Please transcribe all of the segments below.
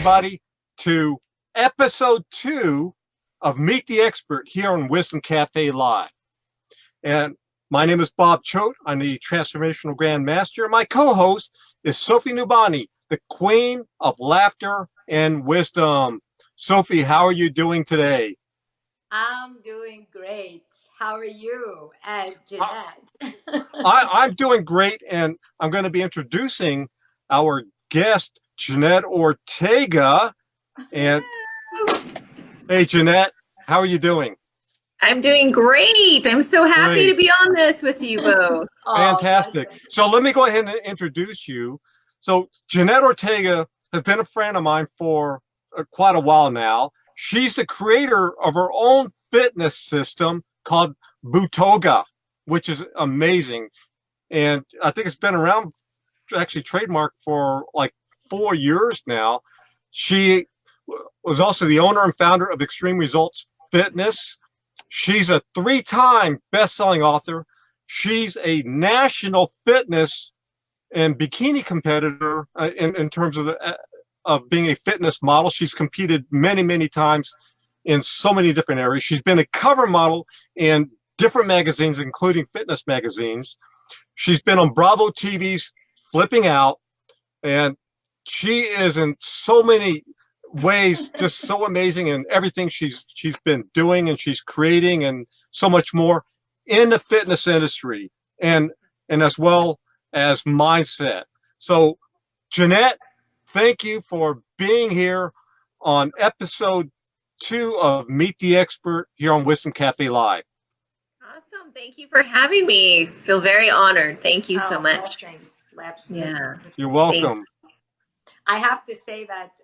everybody to episode 2 of Meet the Expert here on Wisdom Cafe Live. And my name is Bob Choat. I'm the Transformational Grandmaster. My co-host is Sofie Nubani, the Queen of Laughter and Wisdom. Sofie, how are you doing today? I'm doing great. How are you? And Jeanette? I'm doing great, and I'm going to be introducing our guest, Jeanette Ortega. And hey, Jeanette, how are you doing? I'm doing great. I'm so happy to be on this with you both. Fantastic. So let me go ahead and introduce you. So Jeanette Ortega has been a friend of mine for quite a while now. She's the creator of her own fitness system called Bootoga, which is amazing. And I think it's been around, actually trademarked for like 4 years now. She was also the owner and founder of Extreme Results Fitness. She's a 3-time best-selling author. She's a national fitness and bikini competitor in terms of being a fitness model. She's competed many, many times in so many different areas. She's been a cover model in different magazines, including fitness magazines. She's been on Bravo TV's Flipping Out, and she is in so many ways just so amazing in everything she's been doing and she's creating and so much more in the fitness industry and as well as mindset. So Jeanette, thank you for being here on episode 2 of Meet the Expert here on Wisdom Cafe Live. Awesome. Thank you for having me. Feel very honored. Thank you so much. Thanks. Yeah. You're welcome. I have to say that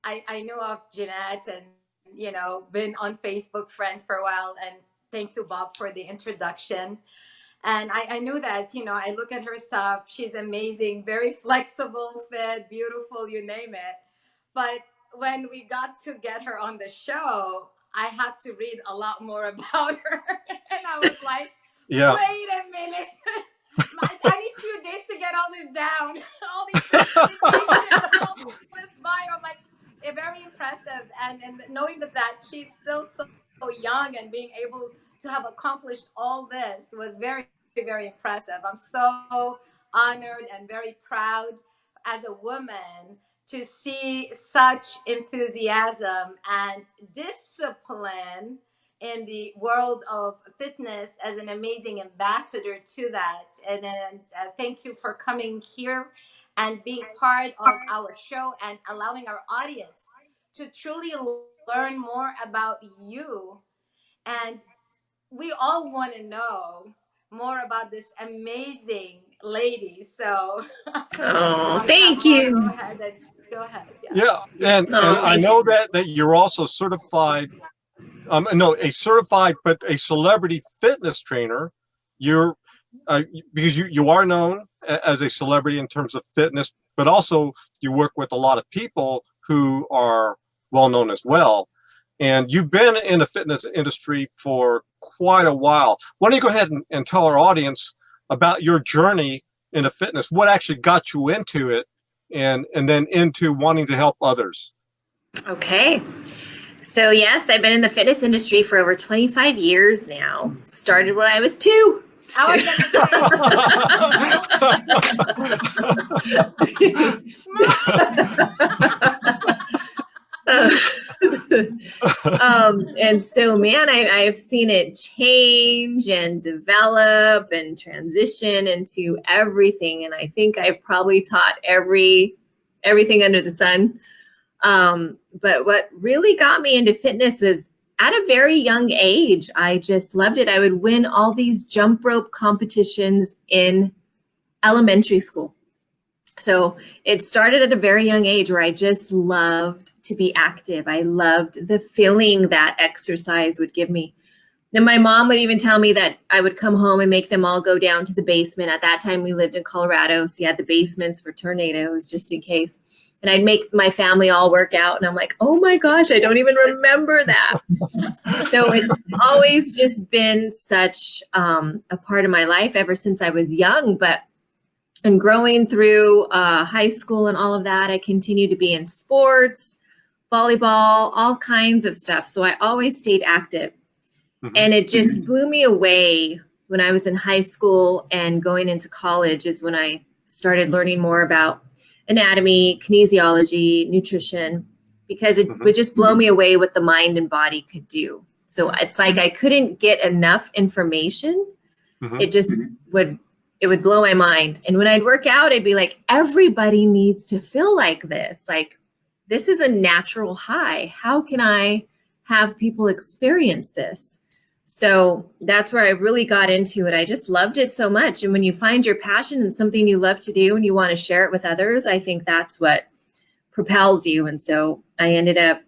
I know of Jeanette and, you know, been on Facebook friends for a while. And thank you, Bob, for the introduction. And I knew that, you know, I look at her stuff. She's amazing, very flexible, fit, beautiful, you name it. But when we got to get her on the show, I had to read a lot more about her. And I was like, yeah. Wait a minute. I need a few days to get all this down. All these presentations, all this bio. I'm like, very impressive. And knowing that she's still so young and being able to have accomplished all this was very, very impressive. I'm so honored and very proud as a woman to see such enthusiasm and discipline in the world of fitness as an amazing ambassador to that. And thank you for coming here and being part of our show and allowing our audience to truly learn more about you. And we all want to know more about this amazing lady. So thank you. Go ahead. Yeah. And I know that you're also certified, a certified, but a celebrity fitness trainer. You're because you are known as a celebrity in terms of fitness, but also you work with a lot of people who are well known as well. And you've been in the fitness industry for quite a while. Why don't you go ahead and tell our audience about your journey into fitness, what actually got you into it, and then into wanting to help others? Okay. So yes, I've been in the fitness industry for over 25 years now. Started when I was 2. And so, man, I've seen it change and develop and transition into everything. And I think I've probably taught everything under the sun. But what really got me into fitness was at a very young age. I just loved it. I would win all these jump rope competitions in elementary school. So it started at a very young age where I just loved to be active. I loved the feeling that exercise would give me. Then my mom would even tell me that I would come home and make them all go down to the basement. At that time, we lived in Colorado, so you had the basements for tornadoes just in case. And I'd make my family all work out. And I'm like, oh my gosh, I don't even remember that. So it's always just been such a part of my life ever since I was young. But And growing through high school and all of that, I continued to be in sports, volleyball, all kinds of stuff. So I always stayed active. And it just blew me away when I was in high school and going into college is when I started learning more about anatomy, kinesiology, nutrition, because it would just blow me away what the mind and body could do. So it's like I couldn't get enough information. It just would blow my mind. And when I'd work out, I'd be like, everybody needs to feel like this. Like, this is a natural high. How can I have people experience this? So that's where I really got into it. I just loved it so much. And when you find your passion and something you love to do and you want to share it with others, I think that's what propels you. And so I ended up,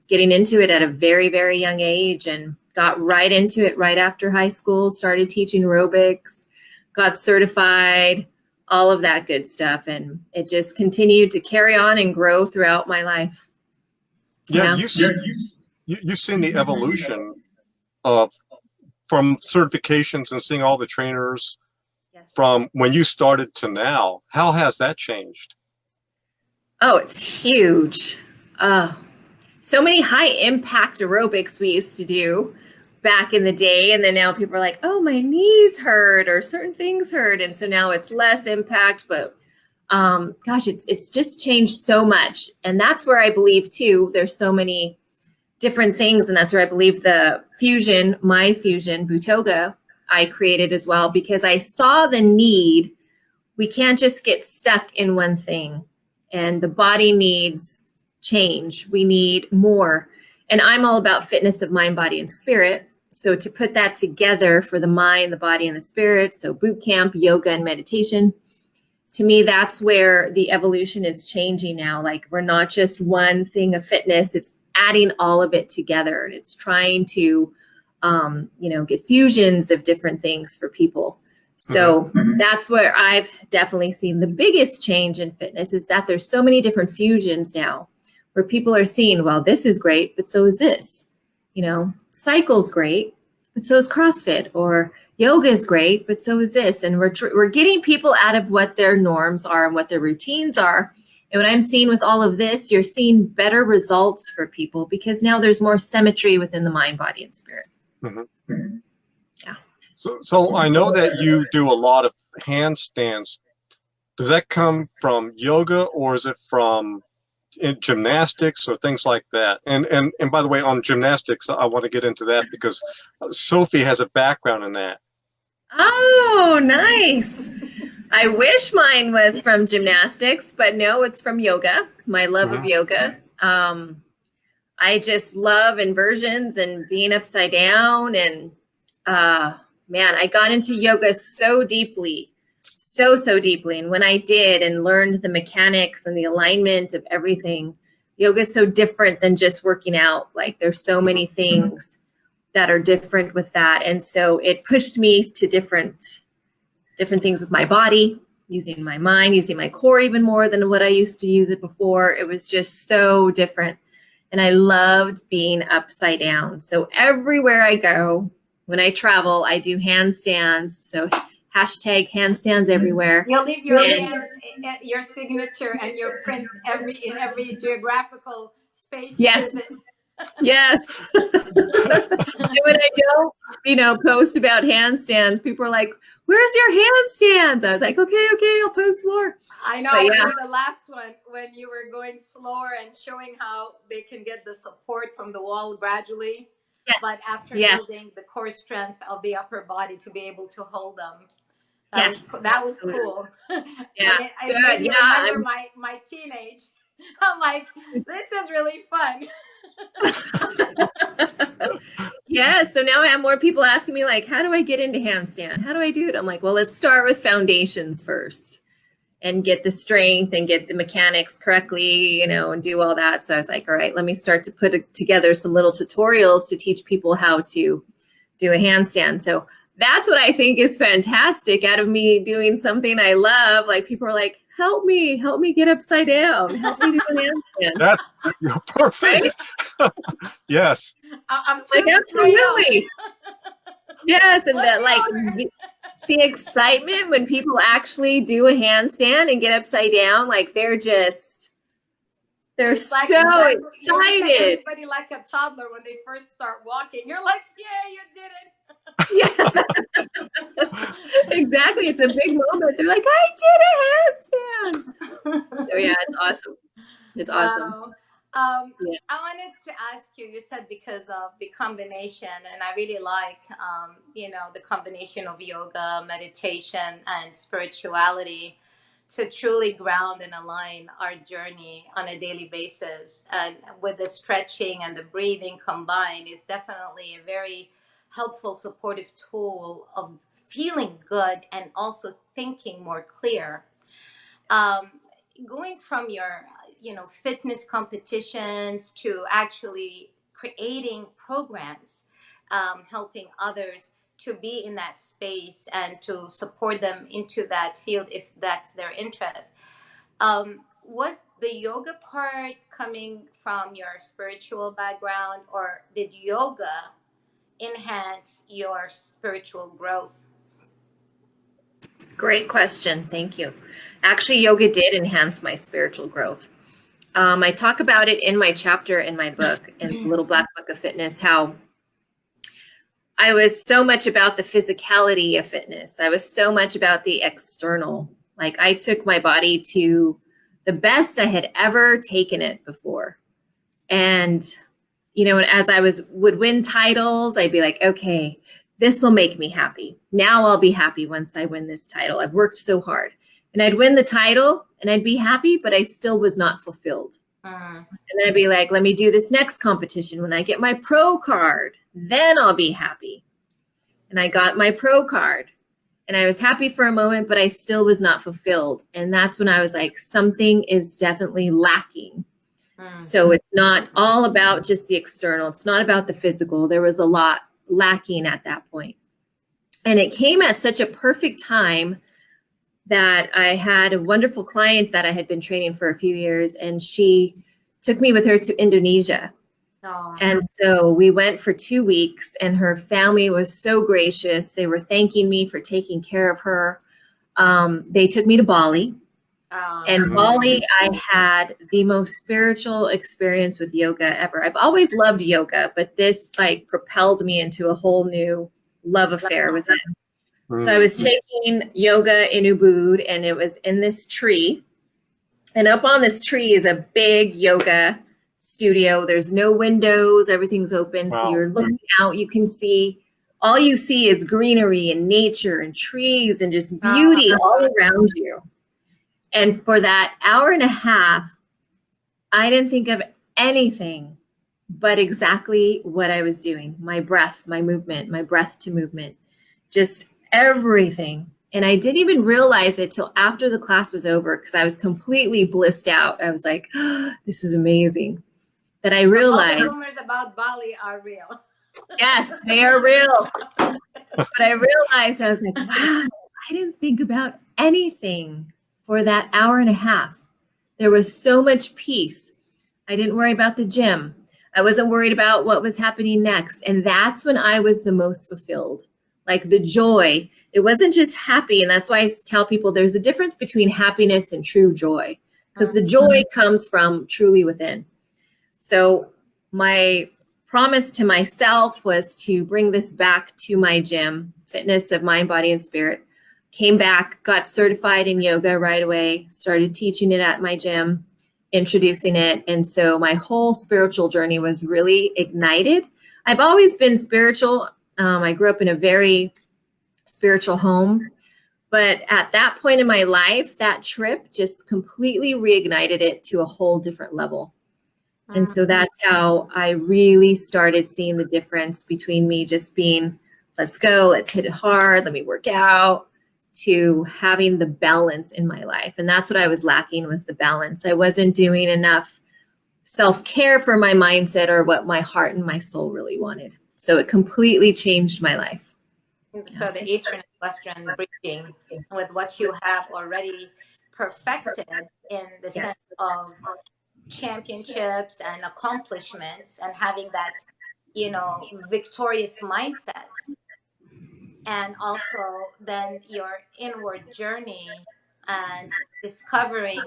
getting into it at a very, very young age and got right into it right after high school, started teaching aerobics, got certified, all of that good stuff. And it just continued to carry on and grow throughout my life. Yeah, you've seen the evolution from certifications and seeing all the trainers from when you started to now. How has that changed? Oh, it's huge. So many high impact aerobics we used to do back in the day. And then now people are like, oh, my knees hurt or certain things hurt. And so now it's less impact, but gosh, it's just changed so much. And that's where I believe too, there's so many different things. And that's where I believe the fusion, my fusion, Bootoga, I created as well, because I saw the need. We can't just get stuck in one thing, and the body needs change. We need more. And I'm all about fitness of mind, body, and spirit. So to put that together for the mind, the body, and the spirit, so boot camp, yoga, and meditation, to me, that's where the evolution is changing now. Like, we're not just one thing of fitness, it's adding all of it together. And it's trying to, get fusions of different things for people. So that's where I've definitely seen the biggest change in fitness, is that there's so many different fusions now where people are seeing, well, this is great, but so is this. Cycle's great, but so is CrossFit, or yoga is great, but so is this. And we're getting people out of what their norms are and what their routines are. And what I'm seeing with all of this, you're seeing better results for people because now there's more symmetry within the mind, body, and spirit. Yeah. So I know that you do a lot of handstands. Does that come from yoga, or is it from gymnastics or things like that? And by the way, on gymnastics, I want to get into that because Sofie has a background in that. Oh, nice. I wish mine was from gymnastics, but no, it's from yoga. My love of yoga. I just love inversions and being upside down. And man, I got into yoga so deeply. So deeply. And when I did and learned the mechanics and the alignment of everything, yoga is so different than just working out. Like, there's so many things that are different with that. And so it pushed me to different things with my body, using my mind, using my core even more than what I used to use it before. It was just so different. And I loved being upside down. So everywhere I go, when I travel, I do handstands. So hashtag handstands everywhere. You'll leave your your signature and your print in every geographical space. Yes. Yes. And when I don't, post about handstands, people are like, "Where's your handstands?" I was like, okay, I'll post more. I know. I saw the last one when you were going slower and showing how they can get the support from the wall gradually, but after building the core strength of the upper body to be able to hold them. That was cool. Yeah. I remember my teenage. I'm like, this is really fun. Yeah. So now I have more people asking me, like, how do I get into handstand? How do I do it? I'm like, well, let's start with foundations first and get the strength and get the mechanics correctly, and do all that. So I was like, all right, let me start to put together some little tutorials to teach people how to do a handstand. So that's what I think is fantastic out of me doing something I love. Like, people are like, help me get upside down. Help me do a handstand. You're perfect. Right? Yes. I'm like, absolutely. Yes. And that, like, the excitement when people actually do a handstand and get upside down, like they're so like excited. you look at everybody like a toddler when they first start walking. You're like, yeah, you did it. Yeah, exactly. It's a big moment. They're like, I did a handstand. So yeah, it's awesome. It's awesome. Wow. Yeah. I wanted to ask you, you said because of the combination, and I really like, the combination of yoga, meditation, and spirituality to truly ground and align our journey on a daily basis. And with the stretching and the breathing combined is definitely a very helpful, supportive tool of feeling good and also thinking more clear. um, Going from your fitness competitions to actually creating programs, helping others to be in that space and to support them into that field if that's their interest. Was the yoga part coming from your spiritual background, or did yoga enhance your spiritual growth? Great question. Thank you. Actually, yoga did enhance my spiritual growth. I talk about it in my chapter in my book, in the Little Black Book of Fitness, how I was so much about the physicality of fitness. I was so much about the external. Like I took my body to the best I had ever taken it before. And, as I would win titles, I'd be like, okay, this will make me happy. Now I'll be happy once I win this title. I've worked so hard. And I'd win the title and I'd be happy, but I still was not fulfilled. And then I'd be like, let me do this next competition. When I get my pro card, then I'll be happy. And I got my pro card and I was happy for a moment, but I still was not fulfilled. And that's when I was like, something is definitely lacking. So it's not all about just the external. It's not about the physical. There was a lot lacking at that point. And it came at such a perfect time that I had a wonderful client that I had been training for a few years, and she took me with her to Indonesia. Oh. And so we went for 2 weeks, and her family was so gracious. They were thanking me for taking care of her. They took me to Bali. And Bali, I had the most spiritual experience with yoga ever. I've always loved yoga, but this propelled me into a whole new love affair with it. So I was taking yoga in Ubud, and it was in this tree. And up on this tree is a big yoga studio. There's no windows. Everything's open. Wow. So you're looking out. You can see, all you see is greenery and nature and trees and just beauty all around you. And for that hour and a half, I didn't think of anything but exactly what I was doing. My breath, my movement, my breath to movement, just everything. And I didn't even realize it till after the class was over, because I was completely blissed out. I was like, oh, this was amazing. That I realized. All the rumors about Bali are real. Yes, they are real. But I realized, I was like, wow, I didn't think about anything for that hour and a half. There was so much peace. I didn't worry about the gym. I wasn't worried about what was happening next. And that's when I was the most fulfilled. Like the joy. It wasn't just happy. And that's why I tell people there's a difference between happiness and true joy, because the joy comes from truly within. So my promise to myself was to bring this back to my gym, fitness of mind, body, and spirit. Came back, got certified in yoga right away, started teaching it at my gym, introducing it. And so my whole spiritual journey was really ignited. I've always been spiritual. I grew up in a very spiritual home. But at that point in my life, that trip just completely reignited it to a whole different level. And so that's how I really started seeing the difference between me just being, let's go, let's hit it hard, let me work out, to having the balance in my life. And that's what I was lacking, was the balance. I wasn't doing enough self-care for my mindset or what my heart and my soul really wanted. So it completely changed my life. So the Eastern and Western bridging with what you have already perfected in the sense of championships and accomplishments and having that, victorious mindset. and also then your inward journey and discovering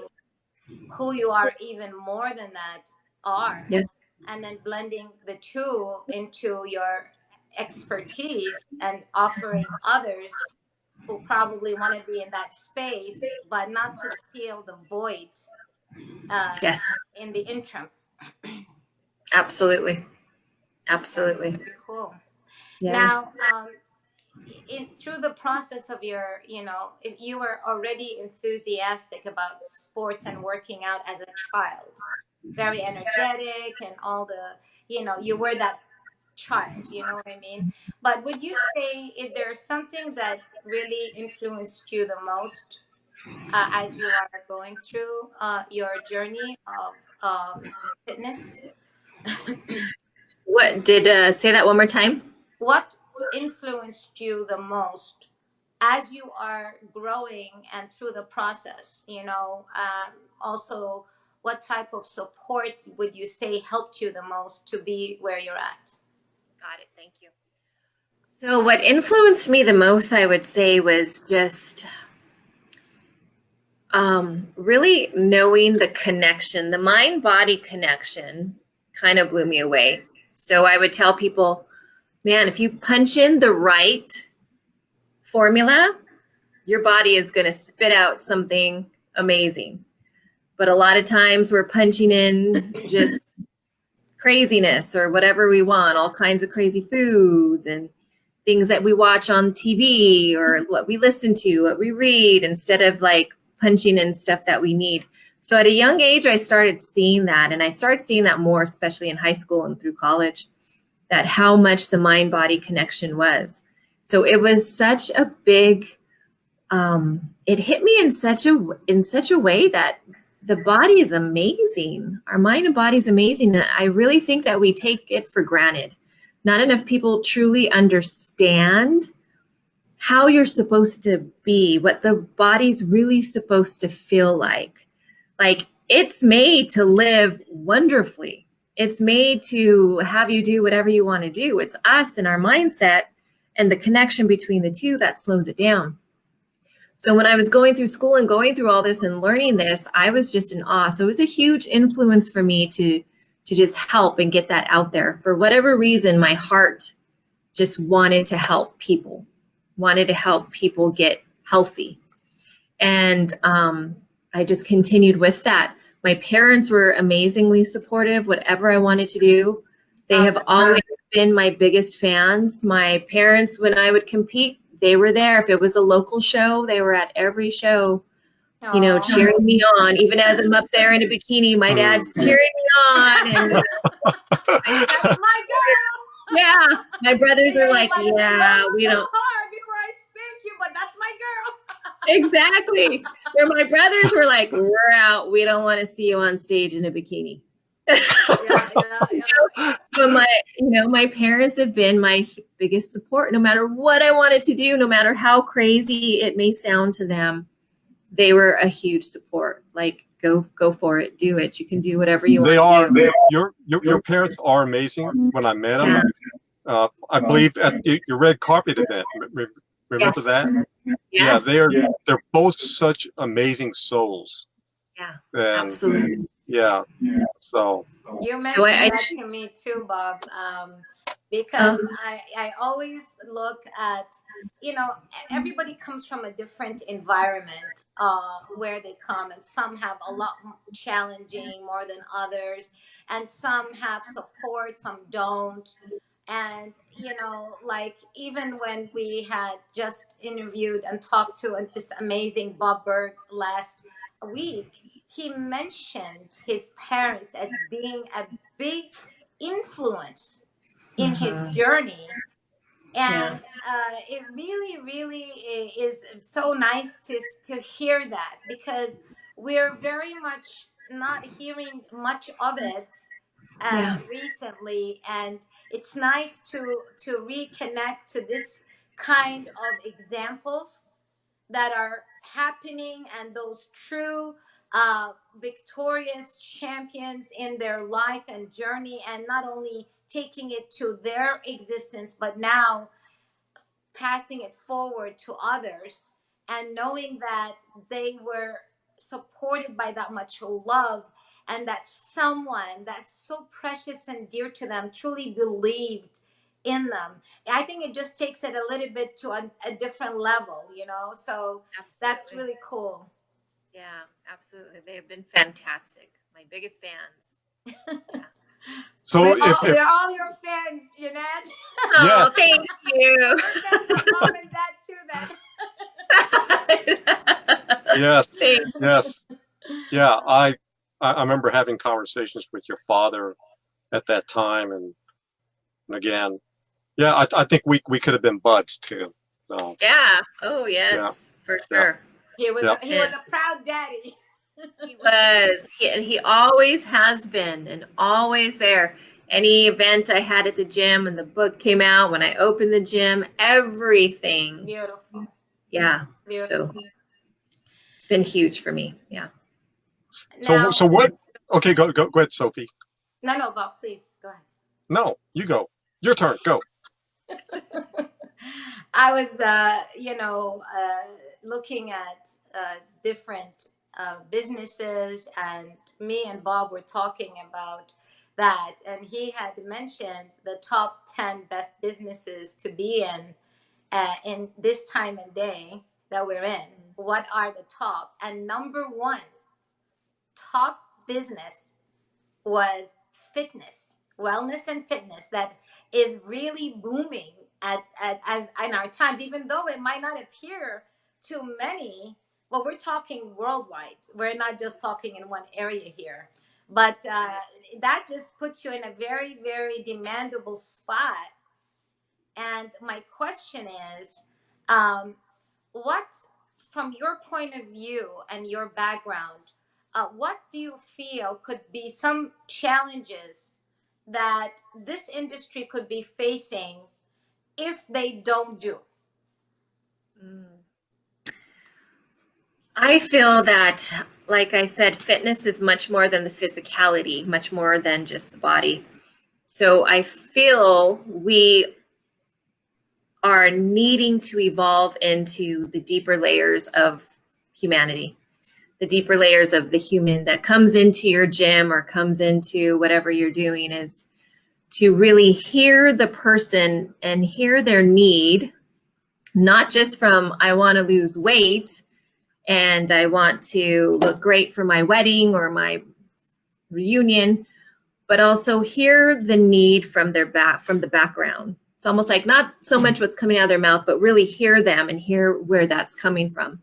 who you are even more than that are, Yeah. and then blending the two into your expertise and offering others who probably want to be in that space but not to feel the void uh, Yes, in the interim. absolutely. That's Absolutely. pretty cool. Yeah. Now, through the process of your, if you were already enthusiastic about sports and working out as a child, very energetic and all the, you were that child, you know what I mean? But would you say, is there something that really influenced you the most as you are going through your journey of fitness? What did say that one more time? What influenced you the most as you are growing and through the process? Also, what type of support would you say helped you the most to be where you're at? Got it. Thank you. So what influenced me the most, I would say, was just really knowing the connection, the mind-body connection kind of blew me away. So I would tell people, man, if you punch in the right formula, your body is going to spit out something amazing. But a lot of times we're punching in just craziness or whatever we want, all kinds of crazy foods and things that we watch on TV or what we listen to, what we read, instead of like punching in stuff that we need. So at a young age, I started seeing that, and I started seeing that more, especially in high school and through college, that how much the mind-body connection was. So it was such a big, it hit me in such a way that the body is amazing. Our mind and body is amazing. And I really think that we take it for granted. Not enough people truly understand how you're supposed to be, what the body's really supposed to feel like. Like, it's made to live wonderfully. It's made to have you do whatever you want to do. It's us and our mindset and the connection between the two that slows it down. So when I was going through school and going through all this and learning this, I was just in awe. So it was a huge influence for me to just help and get that out there. For whatever reason, my heart just wanted to help people get healthy. And I just continued with that. My parents were amazingly supportive, whatever I wanted to do. They have always been my biggest fans. My parents, when I would compete, they were there. If it was a local show, they were at every show, cheering me on. Even as I'm up there in a bikini, my dad's cheering me on. And That's my girl. Yeah, my brothers are like, yeah, we don't. Hard before I spank you, but that's my girl. Exactly. Where my brothers were like, we're out. We don't want to see you on stage in a bikini. Yeah. But my parents have been my biggest support. No matter what I wanted to do, no matter how crazy it may sound to them, they were a huge support. Like, go for it, do it. You can do whatever you want to do. Your parents are amazing. When I met them, I believe at your red carpet event. Remember that? Yes. Yeah, they're both such amazing souls. Yeah, and, absolutely. Yeah. So you mentioned that to me too, Bob, because I always look at, everybody comes from a different environment where they come, and some have a lot challenging more than others, and some have support, some don't. And like, even when we had just interviewed and talked to this amazing Bob Berg last week, he mentioned his parents as being a big influence in his journey. And it really, really is so nice to hear that, because we're very much not hearing much of it recently. And it's nice to reconnect to this kind of examples that are happening, and those true victorious champions in their life and journey, and not only taking it to their existence, but now passing it forward to others, and knowing that they were supported by that much love, and that someone that's so precious and dear to them truly believed in them. I think it just takes it a little bit to a different level, you know? So that's Absolutely. really cool. Yeah, absolutely. They have been fantastic. My biggest fans. So We're all your fans, Jeanette. Oh, thank you. Fans of mom and dad too, then. yes, Thank yes, yeah. I remember having conversations with your father at that time, and again, yeah, I think we could have been buds too. So, Yeah. Oh, yes, for sure. He was Yeah. he was a proud daddy. He was. He always has been, and always there. Any event I had at the gym, and the book came out, when I opened the gym, everything. Beautiful. Yeah. Beautiful. So it's been huge for me. Yeah. Now, so what? Okay, go ahead, Sophie. no, Bob, please go ahead. No, you go. Your turn. Go. I was, looking at different businesses, and me and Bob were talking about that, and he had mentioned the top 10 best businesses to be in this time and day that we're in. What are the top? And number one top business was fitness, wellness and fitness, that is really booming as in our times, even though it might not appear to many. Well, we're talking worldwide. We're not just talking in one area here. But that just puts you in a very, very demandable spot. And my question is, what, from your point of view and your background, what do you feel could be some challenges that this industry could be facing if they don't do? I feel that, like I said, fitness is much more than the physicality, much more than just the body. So I feel we are needing to evolve into the deeper layers of humanity, the deeper layers of the human that comes into your gym or comes into whatever you're doing, is to really hear the person and hear their need, not just from, I want to lose weight and I want to look great for my wedding or my reunion, but also hear the need from the background. It's almost like not so much what's coming out of their mouth, but really hear them and hear where that's coming from.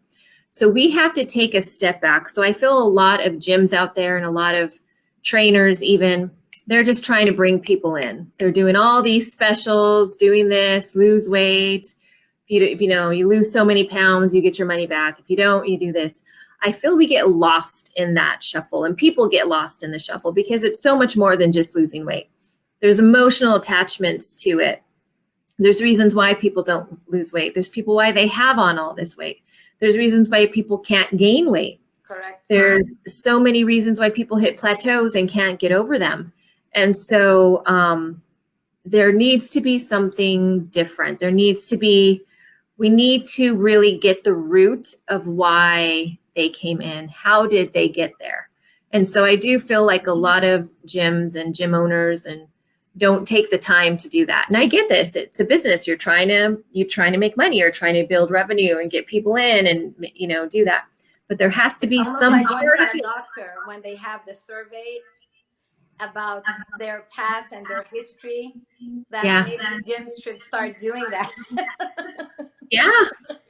So we have to take a step back. So I feel a lot of gyms out there and a lot of trainers even, they're just trying to bring people in. They're doing all these specials, doing this, lose weight. If you lose so many pounds, you get your money back. If you don't, you do this. I feel we get lost in that shuffle, and people get lost in the shuffle because it's so much more than just losing weight. There's emotional attachments to it. There's reasons why people don't lose weight. There's people why they have on all this weight. There's reasons why people can't gain weight. Correct. There's so many reasons why people hit plateaus and can't get over them. And so there needs to be something different. We need to really get the root of why they came in. How did they get there? And so I do feel like a lot of gyms and gym owners and don't take the time to do that. And I get this. It's a business. You're trying to make money. You're trying to build revenue and get people in and, do that. But there has to be some like part going of to it. a doctor when they have the survey about their past and their history, that Yes. maybe gyms should start doing that. Yeah,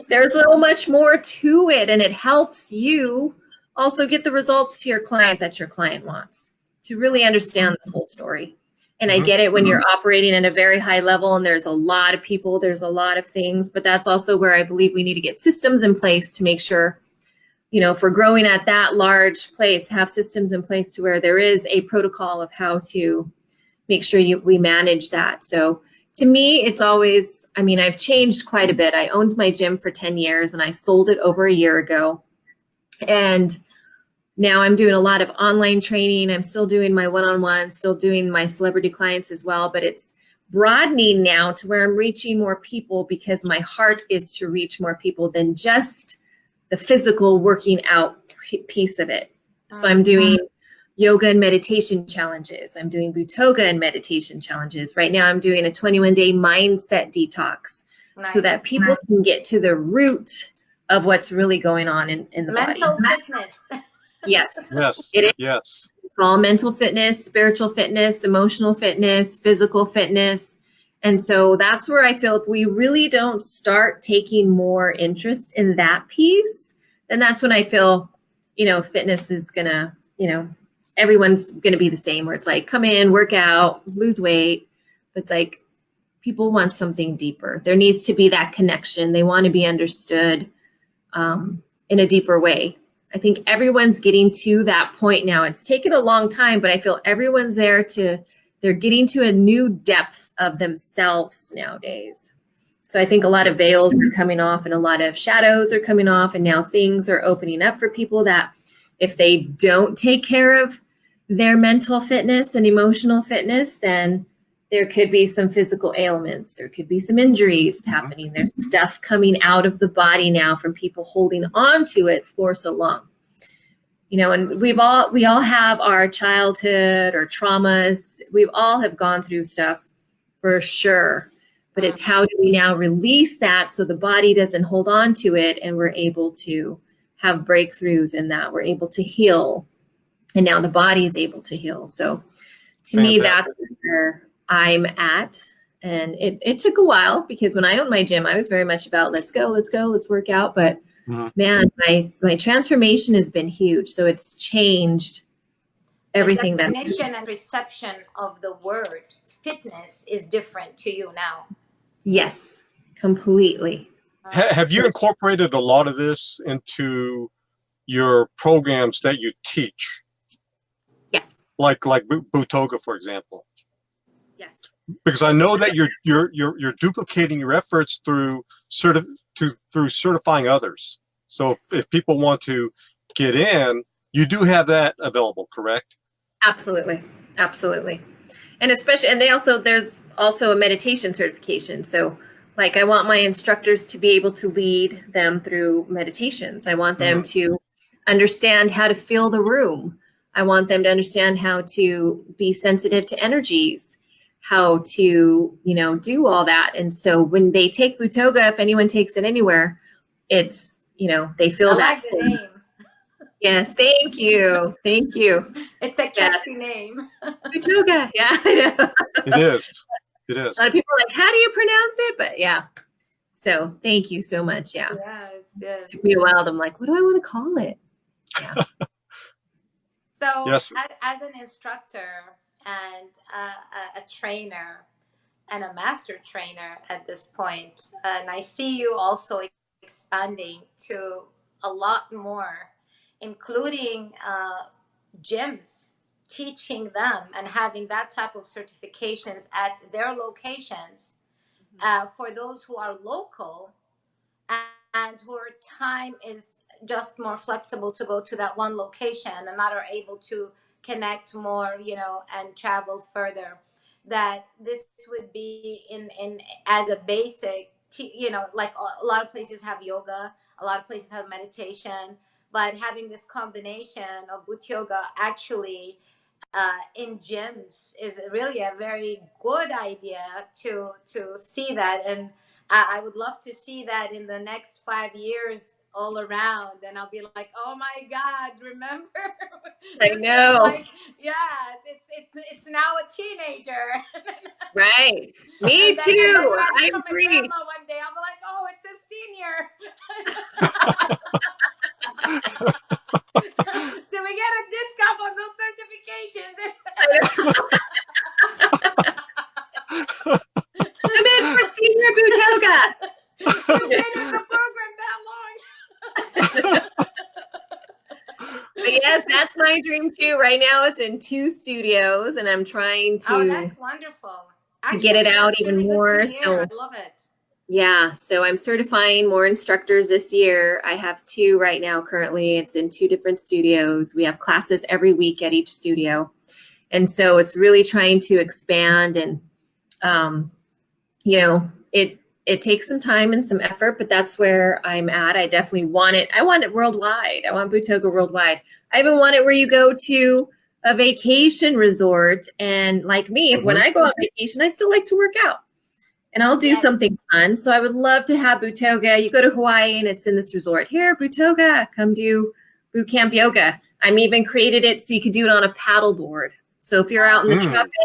there's so much more to it, and it helps you also get the results to your client that your client wants, to really understand the full story. And I get it when you're operating at a very high level and there's a lot of people, there's a lot of things, but that's also where I believe we need to get systems in place to make sure, if we're growing at that large place, have systems in place to where there is a protocol of how to make sure we manage that. So to me, it's always, I've changed quite a bit. I owned my gym for 10 years and I sold it over a year ago. And now I'm doing a lot of online training. I'm still doing my one-on-one, still doing my celebrity clients as well. But it's broadening now to where I'm reaching more people because my heart is to reach more people than just the physical working out piece of it. So I'm doing yoga and meditation challenges. I'm doing Bootoga and meditation challenges. Right now I'm doing a 21-day mindset detox so that people can get to the root of what's really going on in the mental body. Fitness. Yes. Yes. It is. Yes. It's all mental fitness, spiritual fitness, emotional fitness, physical fitness. And so that's where I feel if we really don't start taking more interest in that piece, then that's when I feel, fitness is going to, everyone's going to be the same, where it's like, come in, work out, lose weight. But it's like, people want something deeper. There needs to be that connection. They want to be understood in a deeper way. I think everyone's getting to that point now. It's taken a long time, but I feel everyone's they're getting to a new depth of themselves nowadays. So I think a lot of veils are coming off and a lot of shadows are coming off, and now things are opening up for people that if they don't take care of their mental fitness and emotional fitness, then there could be some physical ailments. There could be some injuries happening. There's stuff coming out of the body now from people holding on to it for so long. And we all have our childhood or traumas. We all have gone through stuff for sure. But it's how do we now release that so the body doesn't hold on to it and we're able to have breakthroughs in that. We're able to heal. And now the body is able to heal. So to me, that's where I'm at. And it took a while because when I owned my gym, I was very much about let's go, let's work out. But man, my transformation has been huge. So it's changed everything. The definition and reception of the word fitness is different to you now. Yes, completely. Have you incorporated a lot of this into your programs that you teach? Yes. Like Bootoga, for example. Yes. Because I know that you're duplicating your efforts through certifying others. So if people want to get in, you do have that available, correct? Absolutely. And there's also a meditation certification. So like I want my instructors to be able to lead them through meditations. I want them to understand how to feel the room. I want them to understand how to be sensitive to energies, how to, do all that. And so when they take Bootoga, if anyone takes it anywhere, it's, they feel I that. like the name. Yes, thank you. It's a catchy name. Bootoga, yeah, I know. It is. A lot of people are like, how do you pronounce it? But yeah. So thank you so much. Yeah. Yes. It took me a while. I'm like, what do I want to call it? Yeah. So yes. as an instructor and a trainer and a master trainer at this point, and I see you also expanding to a lot more, including gyms, teaching them and having that type of certifications at their locations for those who are local and who are time is just more flexible to go to that one location and not are able to connect more, and travel further. That this would be in as a basic, like a lot of places have yoga, a lot of places have meditation, but having this combination of Bootoga actually in gyms is really a very good idea to see that. And I would love to see that in the next 5 years all around. And I'll be like, oh my God, remember? I know. Yes, it's now a teenager. Right. Me too. I agree. One day I'll be like, oh, it's a senior. Do we get a discount on those certifications? I'm in for senior Bootoga. You've been in the program that long. But yes, that's my dream too. Right now it's in 2 studios and I'm trying to. Oh, that's wonderful. To get it out even really more. So I love it. Yeah, so I'm certifying more instructors this year. I have 2 right now currently. It's in 2 different studios. We have classes every week at each studio. And so it's really trying to expand and you know, it takes some time and some effort, but that's where I'm at. I definitely want it. I want it worldwide. I want Bootoga worldwide. I even want it where you go to a vacation resort, and like me, when I go on vacation, I still like to work out, and I'll do something fun. So I would love to have Bootoga. You go to Hawaii and it's in this resort. Here, Bootoga, come do boot camp yoga. I'm even created it so you can do it on a paddle board. So if you're out in the tropics,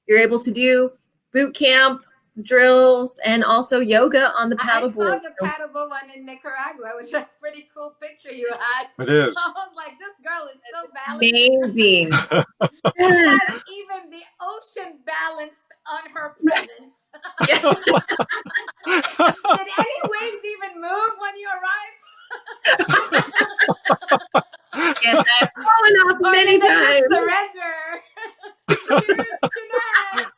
you're able to do boot camp drills and also yoga on the paddleboard. I saw the paddleboard one in Nicaragua. It was a pretty cool picture you had. It is. I was like, this girl is so balanced. Amazing. She has even the ocean balanced on her presence. Did any waves even move when you arrived? Yes, I've fallen off many times. Surrender. Cheers, Jeanette.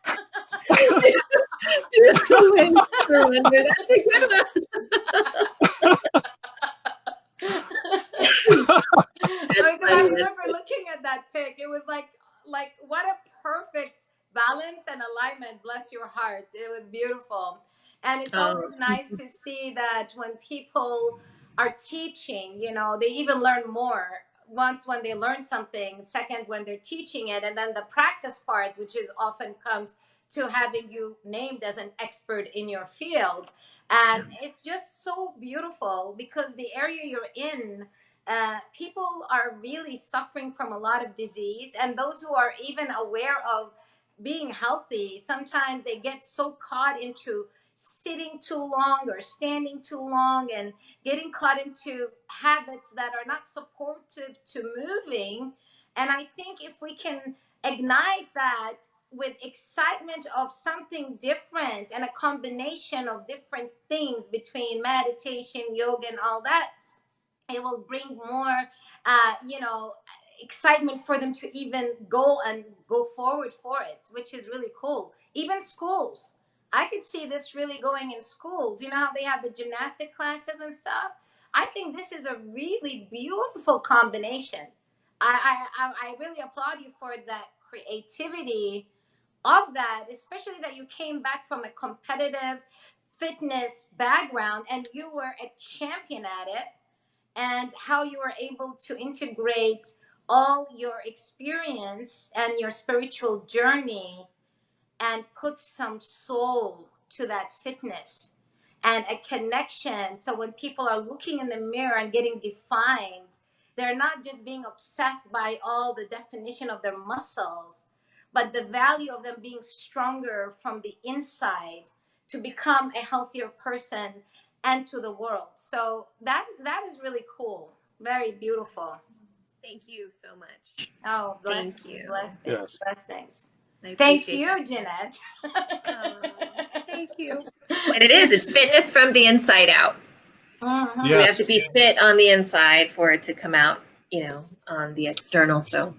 Surrender. That's a good one. I remember looking at that pic. It was like what a perfect balance and alignment. Bless your heart. It was beautiful. And it's always nice to see that when people are teaching, you know, they even learn more. Once when they learn something, second when they're teaching it, and then the practice part, which is often comes to having you named as an expert in your field. And it's just so beautiful because the area you're in, people are really suffering from a lot of disease, and those who are even aware of being healthy, sometimes they get so caught into sitting too long or standing too long and getting caught into habits that are not supportive to moving. And I think if we can ignite that with excitement of something different and a combination of different things between meditation, yoga, and all that, it will bring more, excitement for them to even go forward for it, which is really cool. Even schools, I could see this really going in schools. You know how they have the gymnastic classes and stuff? I think this is a really beautiful combination. I really applaud you for that creativity of that, especially that you came back from a competitive fitness background and you were a champion at it, and how you were able to integrate all your experience and your spiritual journey and put some soul to that fitness and a connection. So when people are looking in the mirror and getting defined, they're not just being obsessed by all the definition of their muscles, but the value of them being stronger from the inside to become a healthier person and to the world. So that is really cool. Very beautiful. Thank you so much. Oh, blessings, Thank you. blessings, Yes. blessings. I Thank appreciate you, Jeanette. Thank you. And it's fitness from the inside out. Mhm. So we have to be fit on the inside for it to come out, you know, on the external. So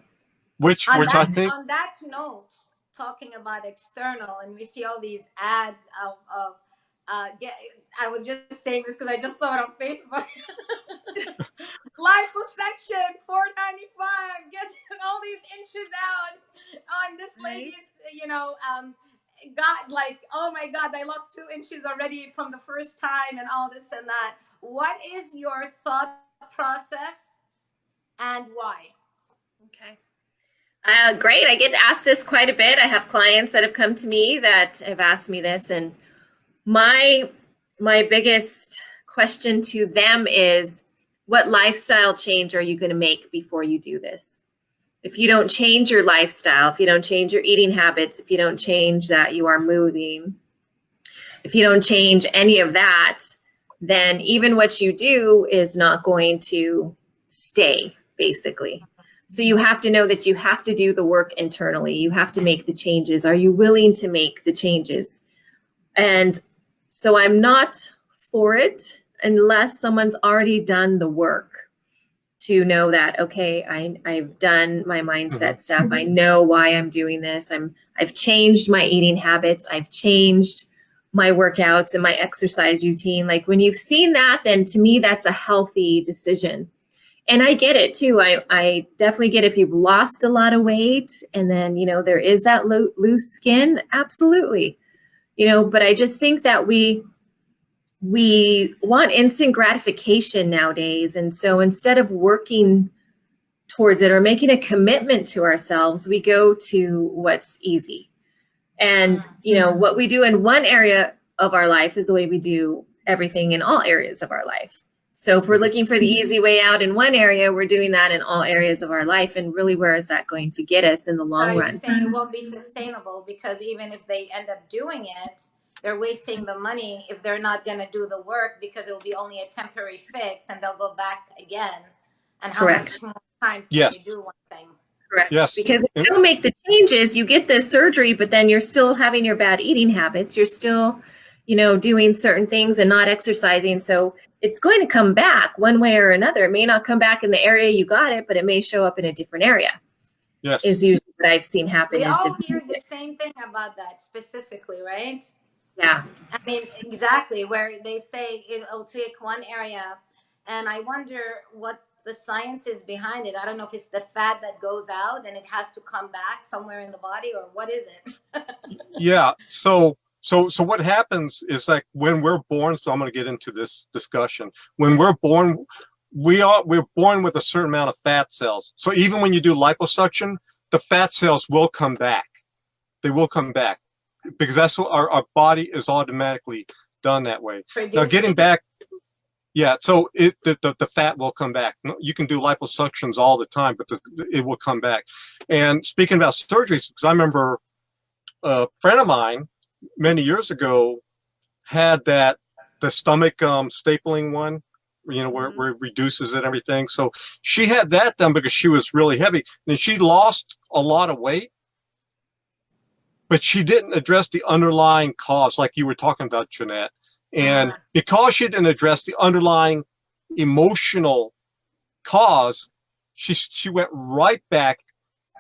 Which I think on that note, talking about external, and we see all these ads of I was just saying this because I just saw it on Facebook. Liposuction, $4.95. Get all these inches out on this lady's, got like, oh my God, I lost 2 inches already from the first time and all this and that. What is your thought process and why? okay. Great. I get asked this quite a bit. I have clients that have come to me that have asked me this, and my biggest question to them is, what lifestyle change are you going to make before you do this? If you don't change your lifestyle, if you don't change your eating habits, if you don't change that you are moving, if you don't change any of that, then even what you do is not going to stay, basically. So you have to know that you have to do the work internally. You have to make the changes. Are you willing to make the changes? And so I'm not for it unless someone's already done the work to know that, okay, I've done my mindset stuff. I know why I'm doing this. I've changed my eating habits. I've changed my workouts and my exercise routine. Like when you've seen that, then to me, that's a healthy decision. And I get it too. I definitely get if you've lost a lot of weight and then, there is that loose skin. Absolutely. but I just think that we want instant gratification nowadays. And so instead of working towards it or making a commitment to ourselves, we go to what's easy. And, what we do in one area of our life is the way we do everything in all areas of our life. So if we're looking for the easy way out in one area, we're doing that in all areas of our life. And really, where is that going to get us in the long run? You're saying it won't be sustainable because even if they end up doing it, they're wasting the money if they're not going to do the work, because it will be only a temporary fix and they'll go back again. And how much more times can you do one thing? Correct. Yes. Because if you don't make the changes, you get the surgery, but then you're still having your bad eating habits. You're still, doing certain things and not exercising. So it's going to come back one way or another. It may not come back in the area you got it, but it may show up in a different area. Yes. Is usually what I've seen happen. We all hear the same thing about that specifically, right? Yeah. I mean, exactly, where they say it'll take one area. And I wonder what the science is behind it. I don't know if it's the fat that goes out and it has to come back somewhere in the body, or what is it? Yeah. So what happens is, like, when we're born, so I'm going to get into this discussion. When we're born, we're born with a certain amount of fat cells. So even when you do liposuction, the fat cells will come back. They will come back because that's what our body is automatically done that way. Now, getting back, yeah, so the fat will come back. You can do liposuctions all the time, but it will come back. And speaking about surgeries, because I remember a friend of mine many years ago had the stomach stapling one, where it reduces it and everything. So she had that done because she was really heavy, and she lost a lot of weight, but she didn't address the underlying cause, like you were talking about, Jeanette. And because she didn't address the underlying emotional cause, she went right back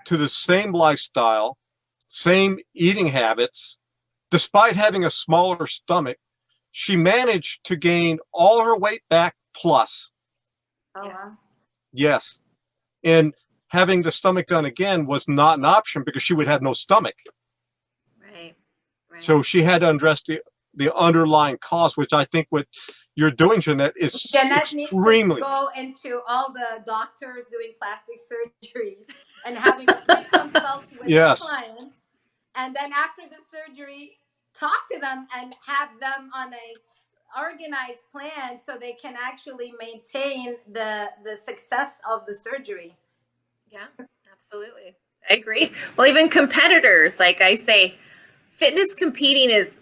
to the same lifestyle, same eating habits. Despite having a smaller stomach, she managed to gain all her weight back plus. Oh, wow. Yes. And having the stomach done again was not an option because she would have no stomach. Right. So she had to address the underlying cause, which I think what you're doing, Jeanette, is Jeanette extremely. Needs to go into all the doctors doing plastic surgeries and having a free consult with the clients. And then after the surgery, talk to them and have them on a organized plan so they can actually maintain the success of the surgery. Yeah, absolutely. I agree. Well, even competitors, like I say, fitness competing is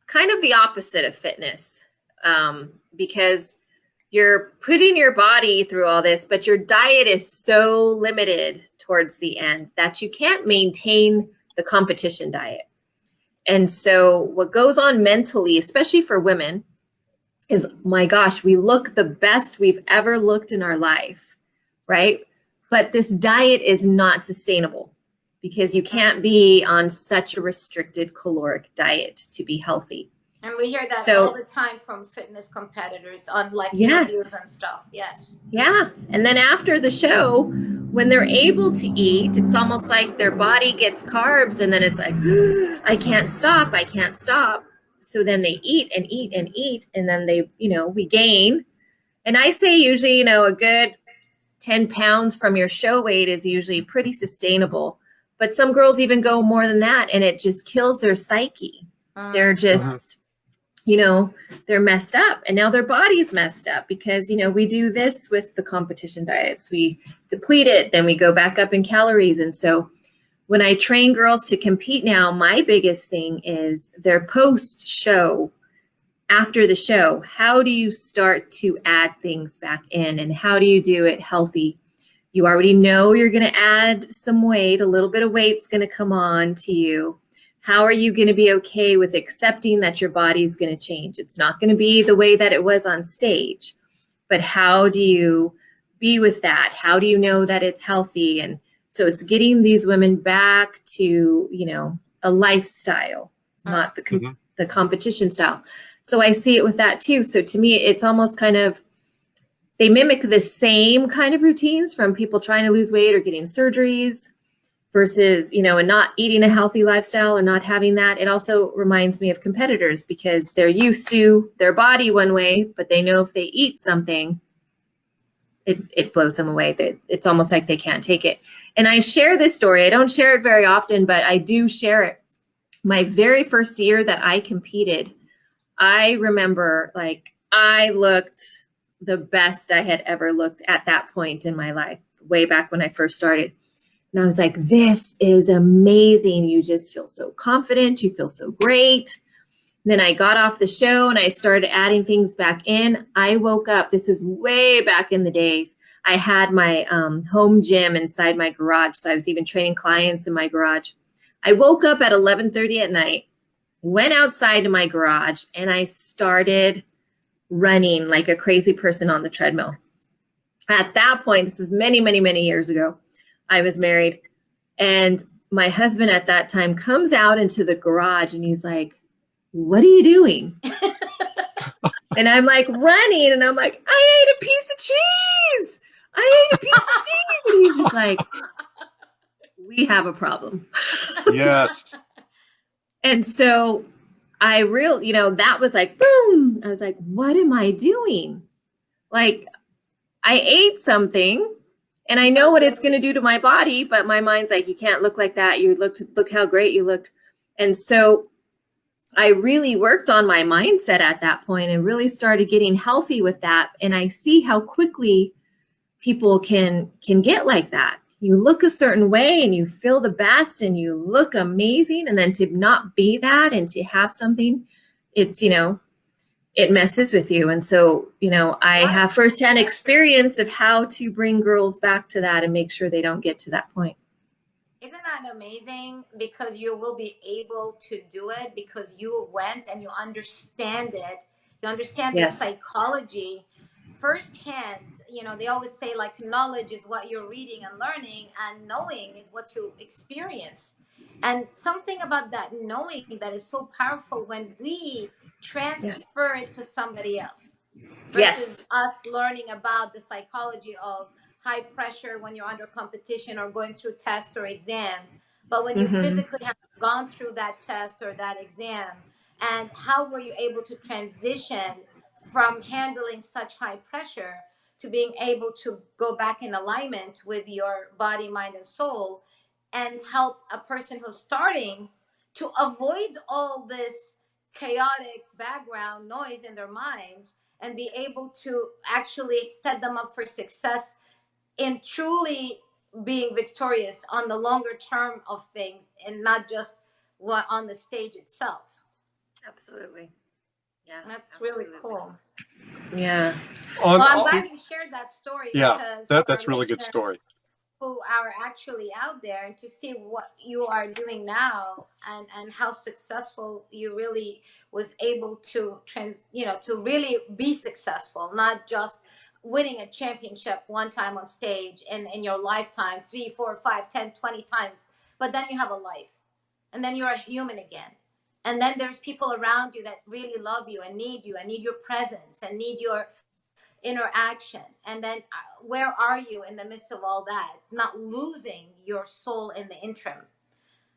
kind of the opposite of fitness, because you're putting your body through all this, but your diet is so limited towards the end that you can't maintain the competition diet. And so what goes on mentally, especially for women, is, my gosh, we look the best we've ever looked in our life, right? But this diet is not sustainable because you can't be on such a restricted caloric diet to be healthy. And we hear that all the time from fitness competitors on like interviews and stuff. Yes. Yeah. And then after the show, when they're able to eat, it's almost like their body gets carbs and then it's like, I can't stop. I can't stop. So then they eat and eat and eat. And then they, we gain. And I say usually, a good 10 pounds from your show weight is usually pretty sustainable. But some girls even go more than that, and it just kills their psyche. They're just, they're messed up, and now their body's messed up because, we do this with the competition diets. We deplete it, then we go back up in calories. And so when I train girls to compete now, my biggest thing is their post-show, after the show, how do you start to add things back in, and how do you do it healthy? You already know you're going to add some weight, a little bit of weight's going to come on to you. How are you going to be okay with accepting that your body's going to change? It's not going to be the way that it was on stage, but how do you be with that? How do you know that it's healthy? And so it's getting these women back to, a lifestyle, not the competition style. So I see it with that too. So to me, it's almost kind of, they mimic the same kind of routines from people trying to lose weight or getting surgeries. versus, you know, and not eating a healthy lifestyle or not having that. It also reminds me of competitors because they're used to their body one way, but they know if they eat something, it blows them away. That it's almost like they can't take it. And I share this story. I don't share it very often, but I do share it. My very first year that I competed, I remember like I looked the best I had ever looked at that point in my life, way back when I first started. And I was like, this is amazing. You just feel so confident. You feel so great. Then I got off the show and I started adding things back in. I woke up. This is way back in the days. I had my home gym inside my garage. So I was even training clients in my garage. I woke up at 11:30 at night, went outside to my garage, and I started running like a crazy person on the treadmill. At that point, this was many, many, many years ago, I was married, and my husband at that time comes out into the garage and he's like, what are you doing? And I'm like running and I'm like, I ate a piece of cheese. I ate a piece of cheese. And he's just like, we have a problem. Yes. And so I really, you know, that was like, boom. I was like, what am I doing? Like, I ate something and I know what it's going to do to my body, but my mind's like, you can't look like that. Look how great you looked. And so I really worked on my mindset at that point and really started getting healthy with that. And I see how quickly people can get like that. You look a certain way and you feel the best and you look amazing. And then to not be that and to have something, it's, you know, it messes with you. And so, you know, I have firsthand experience of how to bring girls back to that and make sure they don't get to that point. Isn't that amazing? Because you will be able to do it because you went and you understand it. You understand the psychology firsthand. You know, they always say like knowledge is what you're reading and learning, and knowing is what you experience. And something about that knowing that is so powerful when we transfer it to somebody else versus us learning about the psychology of high pressure when you're under competition or going through tests or exams. But when you physically have gone through that test or that exam, and how were you able to transition from handling such high pressure to being able to go back in alignment with your body, mind, and soul, and help a person who's starting to avoid all this chaotic background noise in their minds and be able to actually set them up for success in truly being victorious on the longer term of things and not just what on the stage itself. Absolutely. Yeah. That's really cool. Yeah. Well, I'm glad you shared that story. Yeah, because that's a really good story. Who are actually out there, and to see what you are doing now and how successful you really was able to to really be successful, not just winning a championship one time on stage in your lifetime, 3, 4, 5, 10, 20 times, but then you have a life and then you're a human again. And then there's people around you that really love you and need your presence and need your interaction. And then where are you in the midst of all that, not losing your soul in the interim?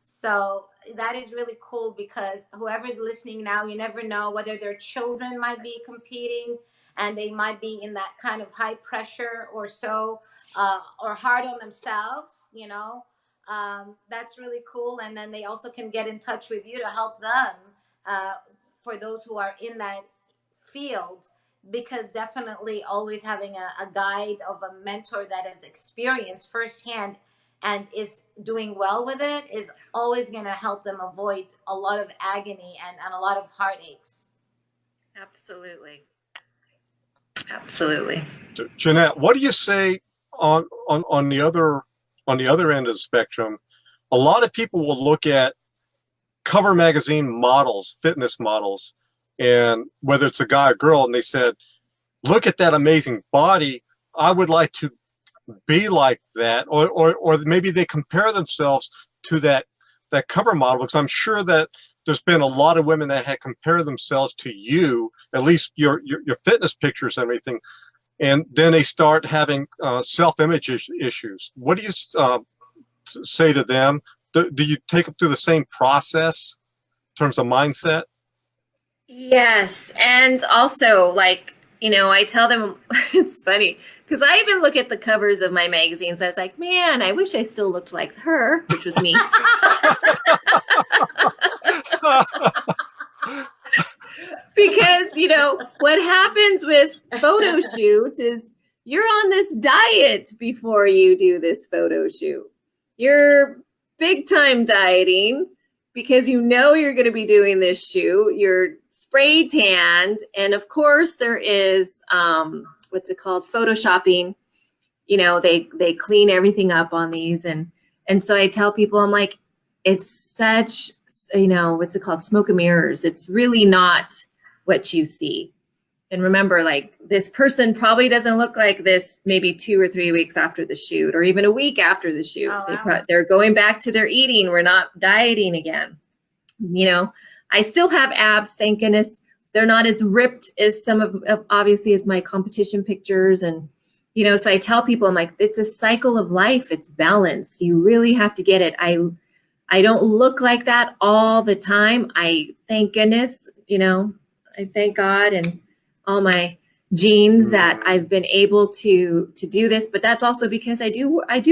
So that is really cool, because whoever's listening now, you never know whether their children might be competing and they might be in that kind of high pressure or so, or hard on themselves, that's really cool. And then they also can get in touch with you to help them, for those who are in that field. Because definitely always having a guide of a mentor that has experienced firsthand and is doing well with it is always going to help them avoid a lot of agony and a lot of heartaches. Absolutely. Absolutely. Jeanette, what do you say on the other end of the spectrum? A lot of people will look at cover magazine models, fitness models, and whether it's a guy or girl, and they said, look at that amazing body, I would like to be like that. Or maybe they compare themselves to that cover model, because I'm sure that there's been a lot of women that had compared themselves to you, at least your fitness pictures and everything, and then they start having self-image issues. What do you say to them? Do you take them through the same process in terms of mindset? Yes. And also, like, I tell them, it's funny because I even look at the covers of my magazines. I was like, man, I wish I still looked like her, which was me. Because, what happens with photo shoots is you're on this diet before you do this photo shoot. You're big time dieting because you're going to be doing this shoot. You're spray tanned. And of course there is, what's it called? Photoshopping. They clean everything up on these. And so I tell people, I'm like, it's such, what's it called? Smoke and mirrors. It's really not what you see. And remember, like, this person probably doesn't look like this maybe 2 or 3 weeks after the shoot, or even a week after the shoot. Oh, wow. They're going back to their eating. We're not dieting again. I still have abs, thank goodness. They're not as ripped as some of obviously as my competition pictures. And, so I tell people, I'm like, it's a cycle of life. It's balance. You really have to get it. I don't look like that all the time. Thank goodness, I thank God and all my genes that I've been able to do this, but that's also because I do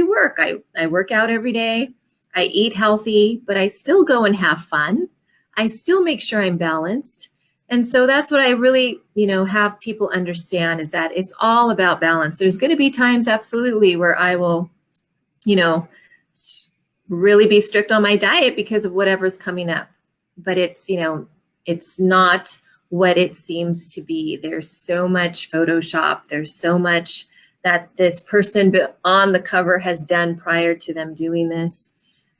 work. I work out every day. I eat healthy, but I still go and have fun. I still make sure I'm balanced. And so that's what I really, have people understand is that it's all about balance. There's going to be times absolutely where I will, really be strict on my diet because of whatever's coming up. But it's, it's not what it seems to be. There's so much Photoshop. There's so much that this person on the cover has done prior to them doing this.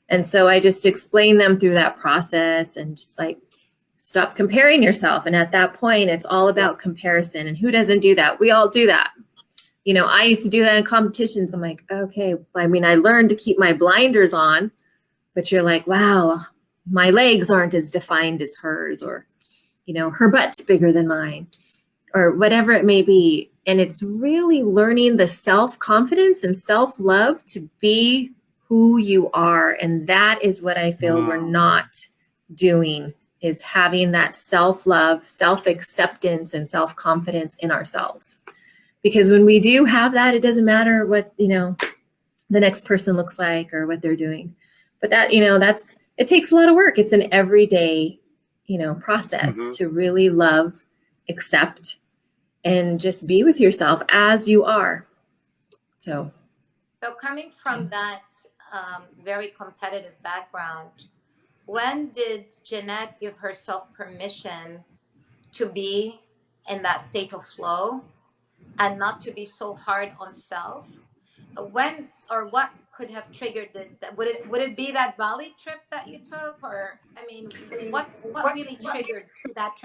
And so I just explain them through that process and just like, stop comparing yourself. And at that point, it's all about comparison. And who doesn't do that? We all do that. I used to do that in competitions. I'm like, okay, I learned to keep my blinders on, but you're like, wow, my legs aren't as defined as hers, or, her butt's bigger than mine, or whatever it may be. And it's really learning the self-confidence and self-love to be who you are. And that is what I feel we're not doing, is having that self-love, self-acceptance, and self-confidence in ourselves. Because when we do have that, it doesn't matter what, the next person looks like or what they're doing. But that, it takes a lot of work. It's an everyday, process to really love, accept, and just be with yourself as you are. So coming from that very competitive background, when did Jeanette give herself permission to be in that state of flow and not to be so hard on self? When or what could have triggered this? Would it be that Bali trip that you took, or what really triggered that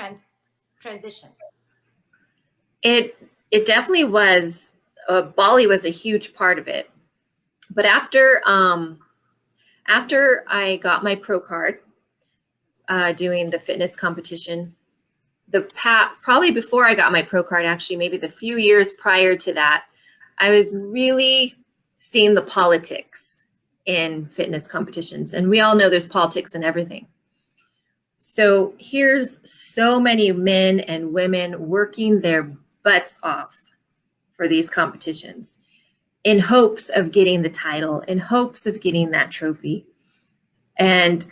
transition? It definitely was. Bali was a huge part of it. But after I got my pro card, doing the fitness competition, probably before I got my pro card, actually, maybe the few years prior to that, I was really seeing the politics in fitness competitions. And we all know there's politics in everything. So here's so many men and women working their butts off for these competitions in hopes of getting the title, in hopes of getting that trophy. And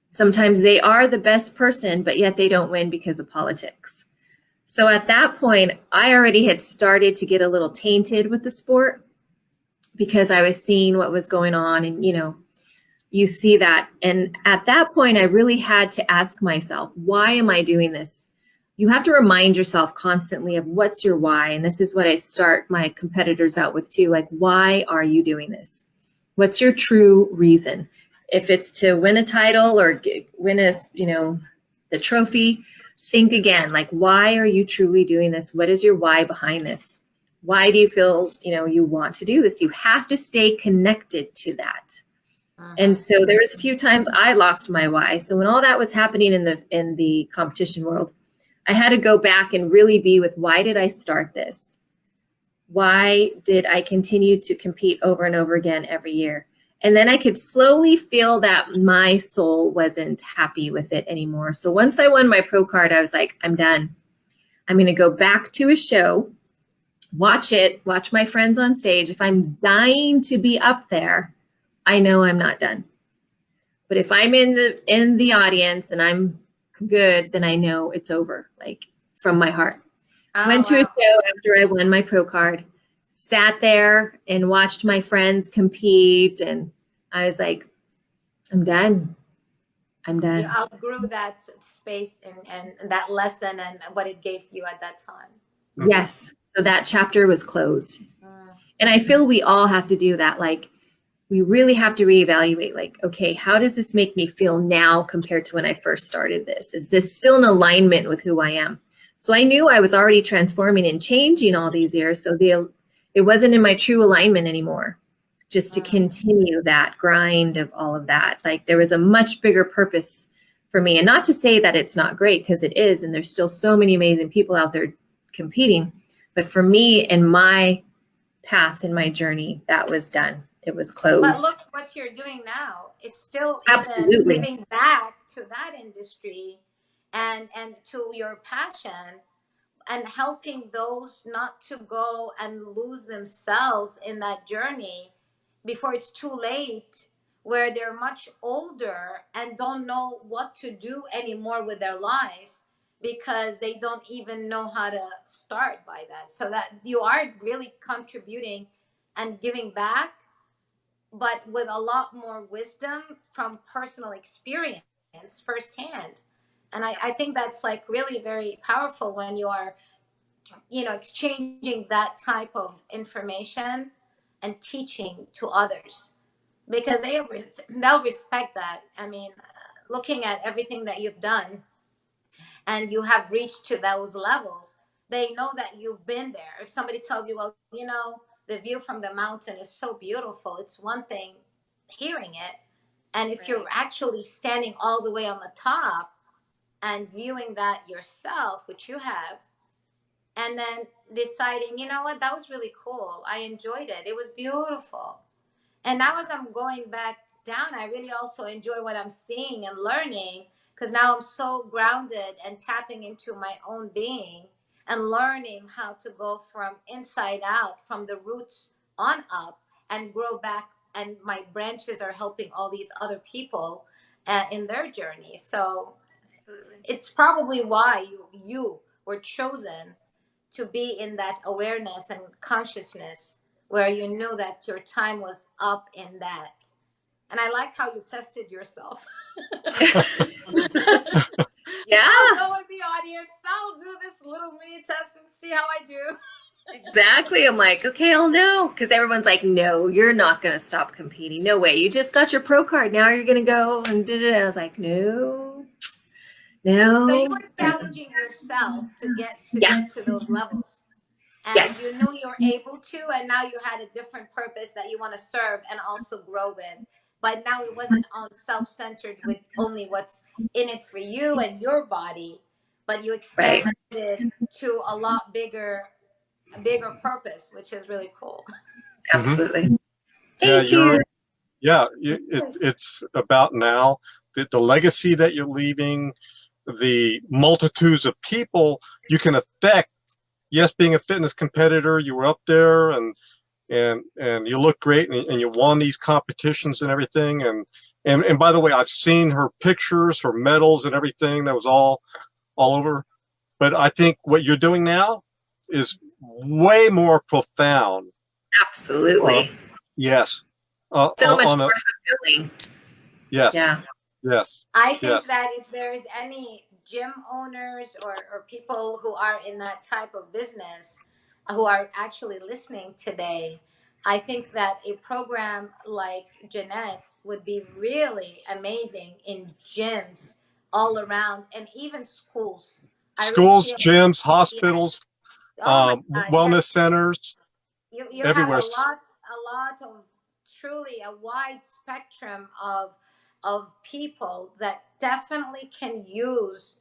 sometimes they are the best person, but yet they don't win because of politics. So at that point, I already had started to get a little tainted with the sport because I was seeing what was going on, and, you see that. And at that point, I really had to ask myself, why am I doing this? You have to remind yourself constantly of what's your why. And this is what I start my competitors out with too. Like, why are you doing this? What's your true reason? If it's to win a title or win the trophy, think again, like, why are you truly doing this? What is your why behind this? Why do you feel, you want to do this? You have to stay connected to that. And so there was a few times I lost my why. So when all that was happening in the competition world, I had to go back and really be with, why did I start this? Why did I continue to compete over and over again every year? And then I could slowly feel that my soul wasn't happy with it anymore. So once I won my pro card, I was like, I'm done. I'm going to go back to a show, watch my friends on stage. If I'm dying to be up there, I know I'm not done. But if I'm in the audience and I'm good, then I know it's over, like from my heart. Went to a show after I won my pro card, sat there and watched my friends compete. And I was like, I'm done. I'm done. You outgrew that space and that lesson and what it gave you at that time. Yes. So that chapter was closed. And I feel we all have to do that. Like, we really have to reevaluate, like, okay, how does this make me feel now compared to when I first started this? Is this still in alignment with who I am? So I knew I was already transforming and changing all these years. So it wasn't in my true alignment anymore, just to continue that grind of all of that. Like, there was a much bigger purpose for me. And not to say that it's not great, because it is. And there's still so many amazing people out there competing. But for me and my path and my journey, that was done. It was closed. But look what you're doing now. It's still Absolutely. even giving back to that industry and to your passion, and helping those not to go and lose themselves in that journey before it's too late, where they're much older and don't know what to do anymore with their lives because they don't even know how to start by that. So that you are really contributing and giving back, but with a lot more wisdom from personal experience firsthand. And I think that's like really very powerful when you are, exchanging that type of information and teaching to others, because they'll respect that. I mean, looking at everything that you've done and you have reached to those levels, they know that you've been there. If somebody tells you, well, the view from the mountain is so beautiful, it's one thing hearing it. And if you're actually standing all the way on the top and viewing that yourself, which you have, and then deciding, you know what, that was really cool. I enjoyed it. It was beautiful. And now as I'm going back down, I really also enjoy what I'm seeing and learning, because now I'm so grounded and tapping into my own being and learning how to go from inside out, from the roots on up, and grow back. And my branches are helping all these other people in their journey. So it's probably why you were chosen to be in that awareness and consciousness where you knew that your time was up in that. And I like how you tested yourself. Yeah. I'll go in the audience, I'll do this little mini test and see how I do. Exactly. I'm like, okay, I'll know. Because everyone's like, no, you're not going to stop competing. No way. You just got your pro card. Now you're going to go and da-da-da. I was like, no. So you were challenging yourself to get to those levels. And you knew you were able to, and now you had a different purpose that you want to serve and also grow with. But now it wasn't all self-centered with only what's in it for you and your body, but you expanded it to a lot bigger purpose, which is really cool. Absolutely. Thank you. It's about now the legacy that you're leaving, the multitudes of people you can affect. Yes, being a fitness competitor, you were up there and you look great, and you won these competitions and everything. And by the way, I've seen her pictures, her medals and everything. That was all over. But I think what you're doing now is way more profound. Absolutely. Yes. So much more fulfilling. Yes. Yeah. Yes. I think that if there is any gym owners or people who are in that type of business who are actually listening today, I think that a program like Jeanette's would be really amazing in gyms all around, and even schools. Schools, gyms, hospitals, wellness centers. You everywhere. have a lot of truly a wide spectrum of people that definitely can use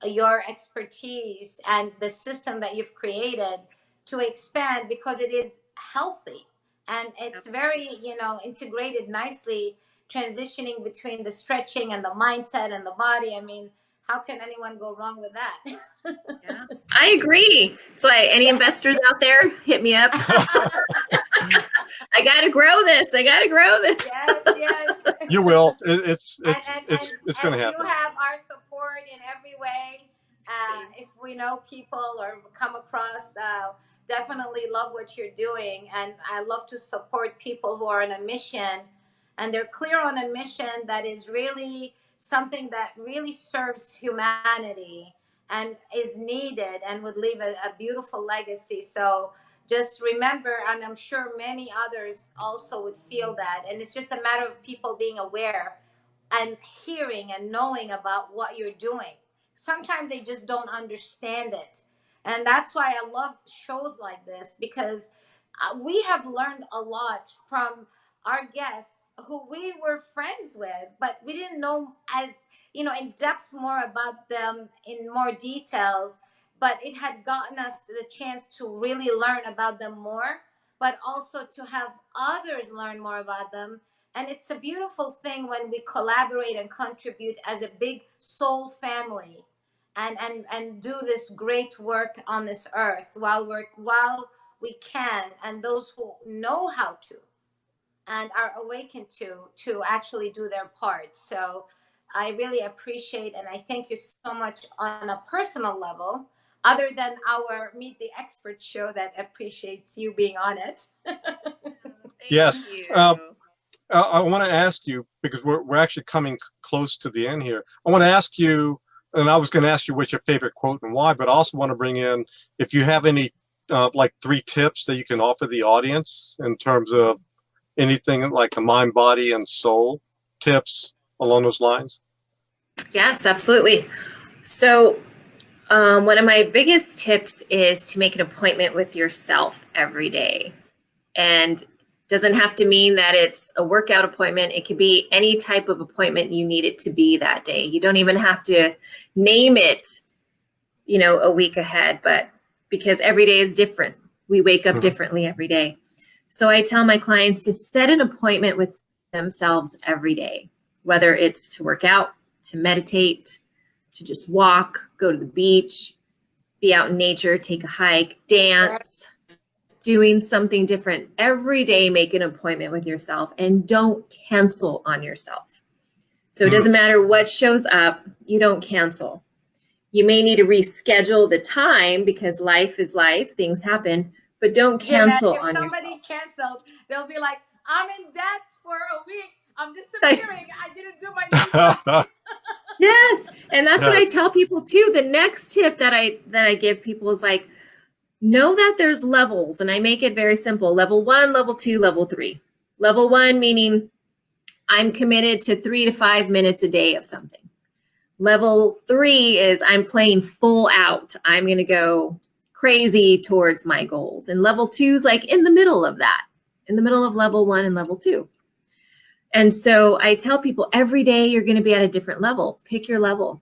your expertise and the system that you've created to expand, because it is healthy. And it's very, integrated nicely, transitioning between the stretching and the mindset and the body. I mean, how can anyone go wrong with that? Yeah, I agree. So any investors out there, hit me up. I got to grow this. Yes. You will. It's going to happen. You have our support in every way. If we know people or come across, definitely love what you're doing. And I love to support people who are on a mission, and they're clear on a mission that is really something that really serves humanity and is needed and would leave a beautiful legacy. So just remember, and I'm sure many others also would feel that. And it's just a matter of people being aware and hearing and knowing about what you're doing. Sometimes they just don't understand it. And that's why I love shows like this, because we have learned a lot from our guests who we were friends with, but we didn't know as, in depth more about them in more details. But it had gotten us to the chance to really learn about them more, but also to have others learn more about them. And it's a beautiful thing when we collaborate and contribute as a big soul family, and do this great work on this earth while we can, and those who know how to and are awakened to actually do their part. So I really appreciate, and I thank you so much on a personal level, other than our Meet the Expert show that appreciates you being on it. Yes. You. I want to ask you, because we're actually coming close to the end here. I want to ask you, and I was going to ask you what's your favorite quote and why, but I also want to bring in if you have any like 3 tips that you can offer the audience in terms of anything like the mind, body, and soul tips along those lines. Yes, absolutely. So one of my biggest tips is to make an appointment with yourself every day. And doesn't have to mean that it's a workout appointment. It could be any type of appointment you need it to be that day. You don't even have to name it, a week ahead, but because every day is different. We wake up differently every day. So I tell my clients to set an appointment with themselves every day, whether it's to work out, to meditate, to just walk, go to the beach, be out in nature, take a hike, dance, doing something different. Every day, make an appointment with yourself and don't cancel on yourself. So it doesn't matter what shows up, you don't cancel. You may need to reschedule the time because life is life, things happen, but don't cancel on yourself. If somebody canceled, they'll be like, I'm in debt for a week. I'm disappearing. I didn't do my stuff. Yes. And that's what I tell people too. The next tip that I give people is like, know that there's levels, and I make it very simple. Level 1, level 2, level 3. Level 1, meaning I'm committed to 3 to 5 minutes a day of something. Level 3 is I'm playing full out. I'm going to go crazy towards my goals. And level 2 is like in the middle of that, in the middle of level 1 and level 2. And so I tell people every day you're going to be at a different level. Pick your level.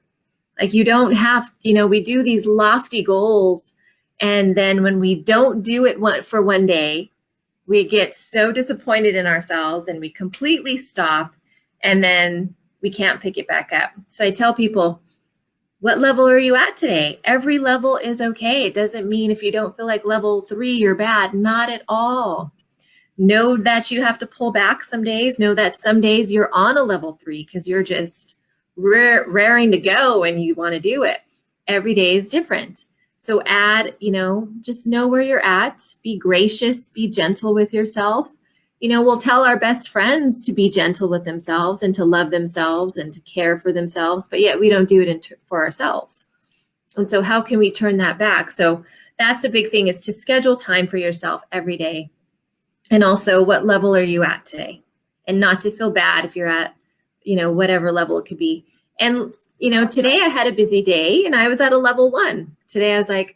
Like you don't have, we do these lofty goals. And then when we don't do it for one day, we get so disappointed in ourselves and we completely stop, and then we can't pick it back up. So I tell people, what level are you at today? Every level is okay. It doesn't mean if you don't feel like level 3, you're bad. Not at all. Know that you have to pull back some days. Know that some days you're on a level 3 because you're just raring to go and you want to do it. Every day is different. So just know where you're at, be gracious, be gentle with yourself. We'll tell our best friends to be gentle with themselves and to love themselves and to care for themselves, but yet we don't do it for ourselves. And so how can we turn that back? So that's a big thing, is to schedule time for yourself every day. And also, what level are you at today? And not to feel bad if you're at, whatever level it could be. And today I had a busy day and I was at a level 1. Today I was like,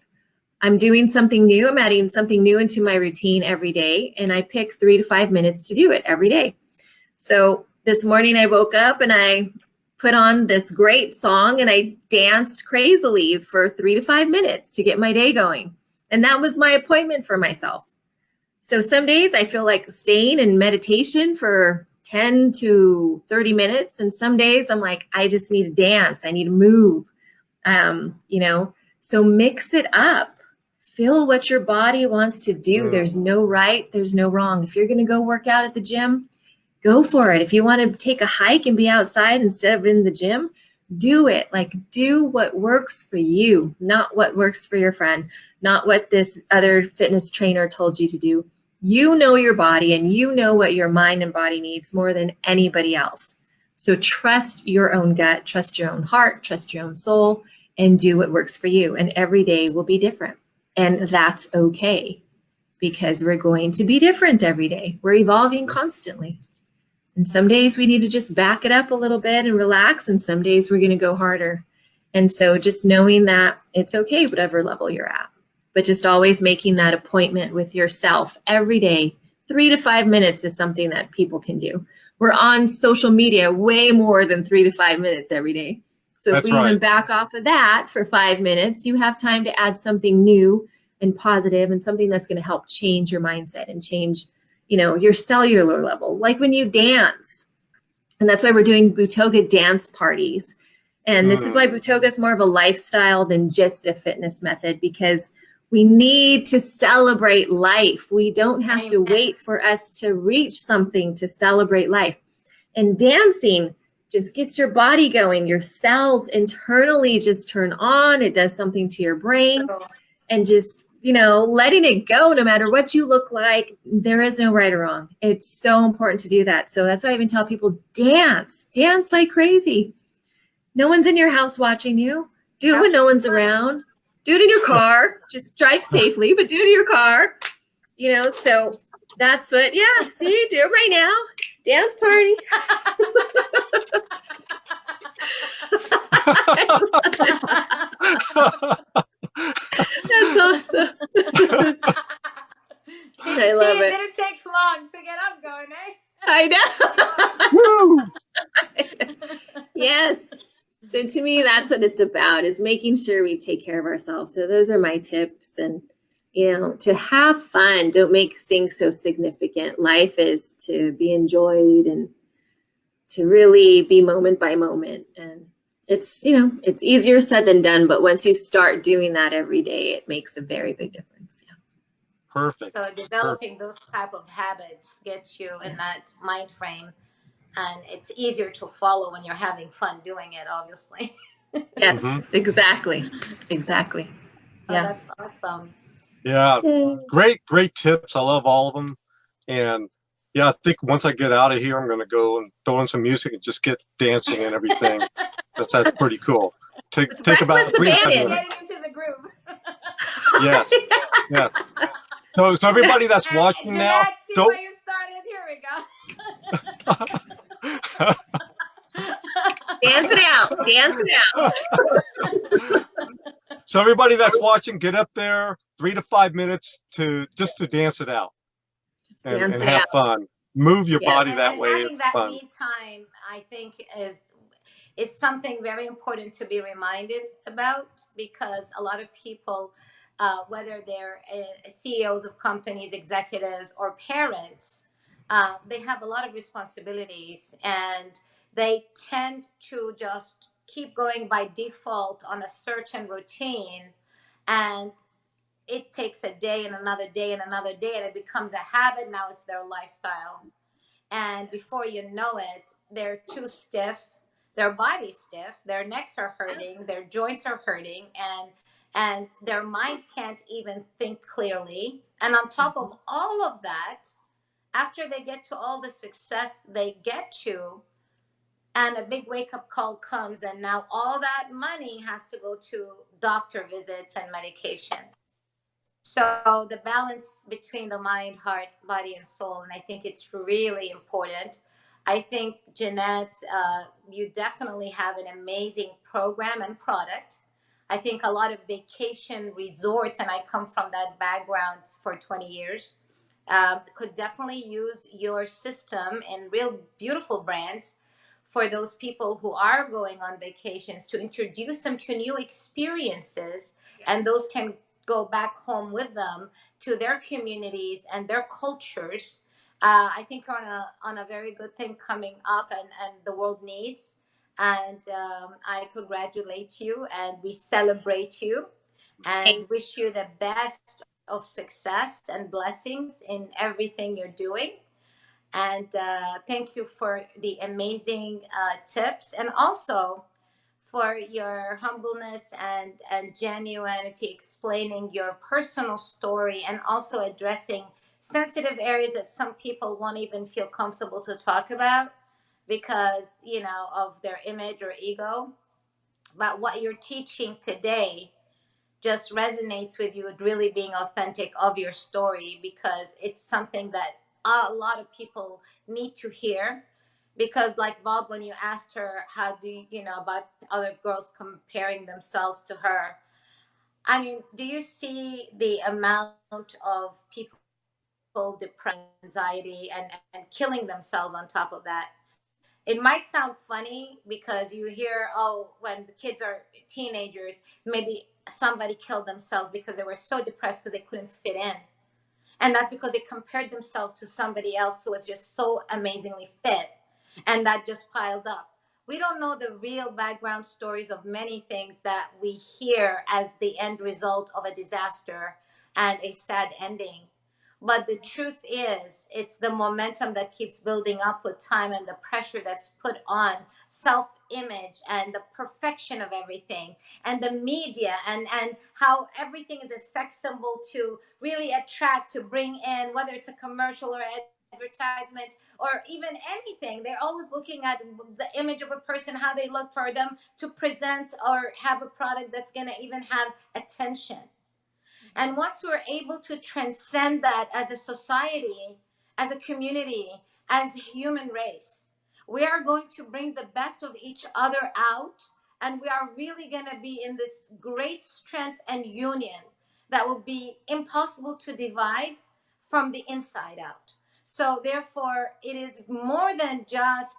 I'm doing something new. I'm adding something new into my routine every day. And I pick 3 to 5 minutes to do it every day. So this morning I woke up and I put on this great song and I danced crazily for 3 to 5 minutes to get my day going. And that was my appointment for myself. So some days I feel like staying in meditation for 10 to 30 minutes. And some days I'm like, I just need to dance. I need to move. You know, so mix it up. Feel what your body wants to do. There's no right, there's no wrong. If you're going to go work out at the gym, go for it. If you want to take a hike and be outside instead of in the gym, do it. Like, do what works for you, not what works for your friend, not what this other fitness trainer told you to do. You know your body and you know what your mind and body needs more than anybody else. So trust your own gut, trust your own heart, trust your own soul, and do what works for you. And every day will be different. And that's okay, because we're going to be different every day. We're evolving constantly. And some days we need to just back it up a little bit and relax. And some days we're going to go harder. And so just knowing that it's okay, whatever level you're at, but just always making that appointment with yourself every day. 3 to 5 minutes is something that people can do. We're on social media way more than 3 to 5 minutes every day. So if we even back off of that for 5 minutes, you have time to add something new and positive and something that's going to help change your mindset and change, you know, your cellular level. Like when you dance. And that's why we're doing Bootoga dance parties. And this is why Bootoga is more of a lifestyle than just a fitness method, because we need to celebrate life. We don't have to wait for us to reach something to celebrate life. And dancing just gets your body going. Your cells internally just turn on. It does something to your brain. And just, you know, letting it go no matter what you look like. There is no right or wrong. It's so important to do that. So that's why I even tell people, dance like crazy. No one's in your house watching you. Do it when no one's around. Do it in your car. Just drive safely, but do it in your car. You know, so that's what, yeah, see, do it right now. Dance party. That's awesome. I love it. It didn't take long to get us going, eh? I know. Yes. So to me, that's what it's about, is making sure we take care of ourselves. So those are my tips. And, you know, to have fun, don't make things so significant. Life is to be enjoyed and to really be moment by moment. And it's, you know, it's easier said than done. But once you start doing that every day, it makes a very big difference. Yeah. Perfect. So developing those type of habits gets you in that mind frame. And it's easier to follow when you're having fun doing it, obviously. Yes, exactly. Exactly. Oh, Yeah. that's awesome. Yeah. Great tips. I love all of them. And yeah, I think once I get out of here, I'm going to go and throw in some music and just get dancing and everything. That's pretty cool. Take about 3 minutes. Getting into the groove. Yes. Yes. So everybody that's watching Jeanette, now, see don't. where you started. Here we go. Dance it out. Dance it out. So everybody that's watching, get up there 3 to 5 minutes to dance it out and have fun. Move your body that way. Having It's that fun. me time, I think, is something very important to be reminded about, because a lot of people, whether they're CEOs of companies, executives, or parents, they have a lot of responsibilities, and they tend to just keep going by default on a certain routine, and it takes a day and another day and another day, and it becomes a habit. Now it's their lifestyle, and before you know it, they're too stiff, their body's stiff, their necks are hurting, their joints are hurting, and their mind can't even think clearly. And on top of all of that, after they get to all the success they get to, and a big wake up call comes, and now all that money has to go to doctor visits and medication. So the balance between the mind, heart, body, and soul, and I think it's really important. I think, Jeanette, you definitely have an amazing program and product. I think a lot of vacation resorts, and I come from that background for 20 years, could definitely use your system and real beautiful brands for those people who are going on vacations, to introduce them to new experiences, and those can go back home with them to their communities and their cultures. I think we're on a very good thing coming up, and the world needs. And I congratulate you, and we celebrate you, and wish you the best of success and blessings in everything you're doing. And thank you for the amazing tips, and also for your humbleness and genuinity, explaining your personal story and also addressing sensitive areas that some people won't even feel comfortable to talk about because, of their image or ego. But what you're teaching today just resonates with you, with really being authentic of your story, because it's something that a lot of people need to hear. Because like Bob, when you asked her how do about other girls comparing themselves to her, I mean, do you see the amount of people depressed, anxiety, and killing themselves on top of that? It might sound funny because you hear, oh, when the kids are teenagers, maybe somebody killed themselves because they were so depressed because they couldn't fit in. And that's because they compared themselves to somebody else who was just so amazingly fit. And that just piled up. We don't know the real background stories of many things that we hear as the end result of a disaster and a sad ending. But the truth is, it's the momentum that keeps building up with time, and the pressure that's put on self-image and the perfection of everything, and the media, and how everything is a sex symbol to really attract, to bring in, whether it's a commercial or advertisement or even anything. They're always looking at the image of a person, how they look, for them to present or have a product that's going to even have attention. And once we're able to transcend that as a society, as a community, as a human race, we are going to bring the best of each other out. And we are really going to be in this great strength and union that will be impossible to divide from the inside out. So therefore, it is more than just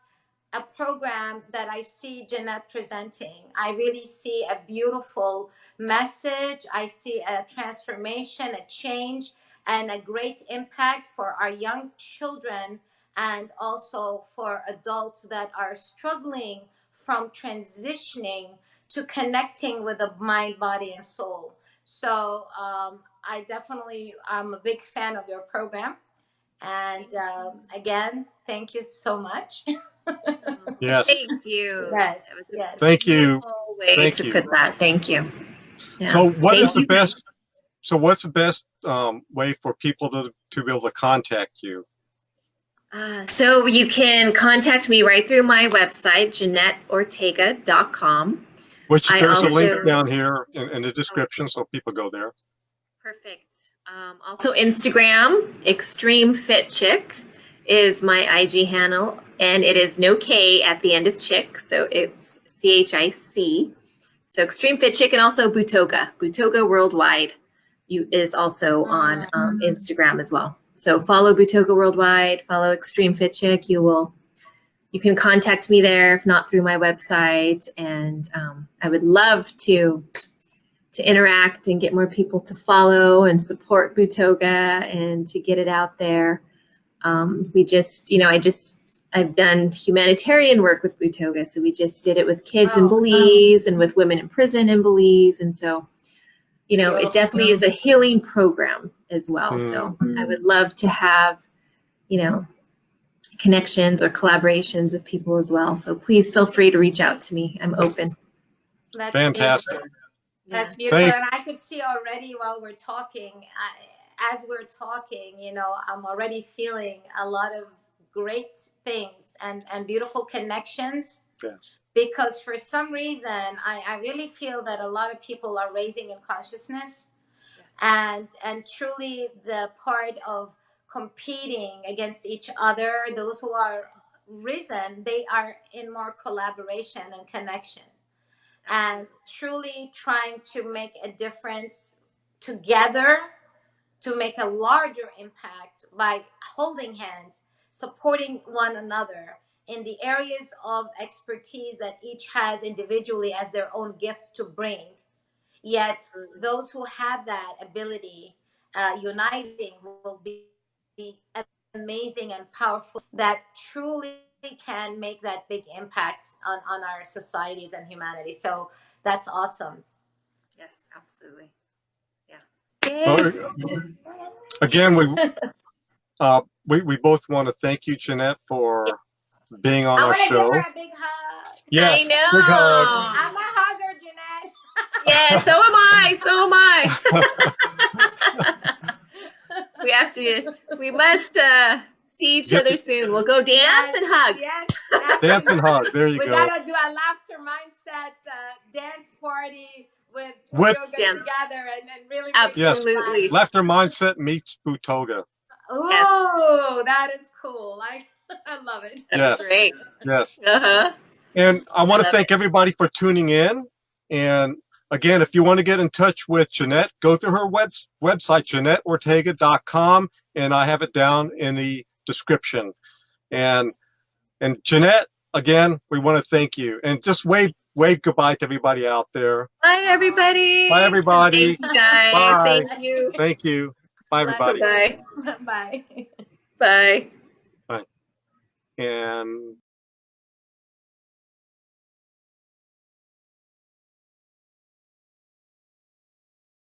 a program that I see Jeanette presenting. I really see a beautiful message. I see a transformation, a change, and a great impact for our young children, and also for adults that are struggling from transitioning to connecting with the mind, body, and soul. So I definitely am a big fan of your program. And again, thank you so much. Yes. Thank you. Yes, That was a yes. Thank you. beautiful way Thank to you. put that. Thank you. Yeah. So what Thank is the you. best? So what's the best way for people to be able to contact you? So you can contact me right through my website, JeanetteOrtega.com. Which I there's a link also- down here in the description, so people go there. Perfect. Also Instagram, Extreme Fit Chick is my IG handle, and it is no K at the end of chick, so it's CHIC. So Extreme Fit Chick, and also Bootoga Worldwide is also on Instagram as well. So follow Bootoga Worldwide, follow Extreme Fit Chick. You can contact me there, if not through my website, and I would love to interact and get more people to follow and support Bootoga and to get it out there. I've done humanitarian work with Bootoga. So we just did it with kids in Belize and with women in prison in Belize. And so, it definitely is a healing program as well. So I would love to have, connections or collaborations with people as well. So please feel free to reach out to me. I'm open. That's Fantastic. beautiful. That's beautiful. And I could see already while we're talking, as we're talking, I'm already feeling a lot of great things and beautiful connections. Yes. Because for some reason, I really feel that a lot of people are raising in consciousness. Yes. And truly the part of competing against each other, those who are risen, they are in more collaboration and connection. And truly trying to make a difference together, to make a larger impact by holding hands, supporting one another in the areas of expertise that each has individually as their own gifts to bring. Yet those who have that ability, uniting will be amazing and powerful, that truly can make that big impact on our societies and humanity. So that's awesome. Yes, absolutely. Yeah. Well, Yay. again, we both want to thank you, Jeanette, for being on I our want to give show. her a big hug. Yes, I know. big hug. I'm a hugger, Jeanette. Yeah, so am I. So am I. We must see each other soon. We'll go dance and hug. Yes, Dance and hug. There you we go. gotta do a laughter mindset dance party with With yoga dance. together and really Absolutely. Yes, Laughter Mindset meets Bootoga. Ooh, Yes. that is cool. I love it. Yes. Great. Yes. Uh-huh. And I want to love thank everybody for tuning in. And again, if you want to get in touch with Jeanette, go through her website, JeanetteOrtega.com, and I have it down in the description. And Jeanette, again, we want to thank you. And just wave goodbye to everybody out there. Bye, everybody. Bye, everybody. Thank you, guys. Bye. Thank you. Thank you. Bye, everybody. Bye. Bye. Bye. Bye. And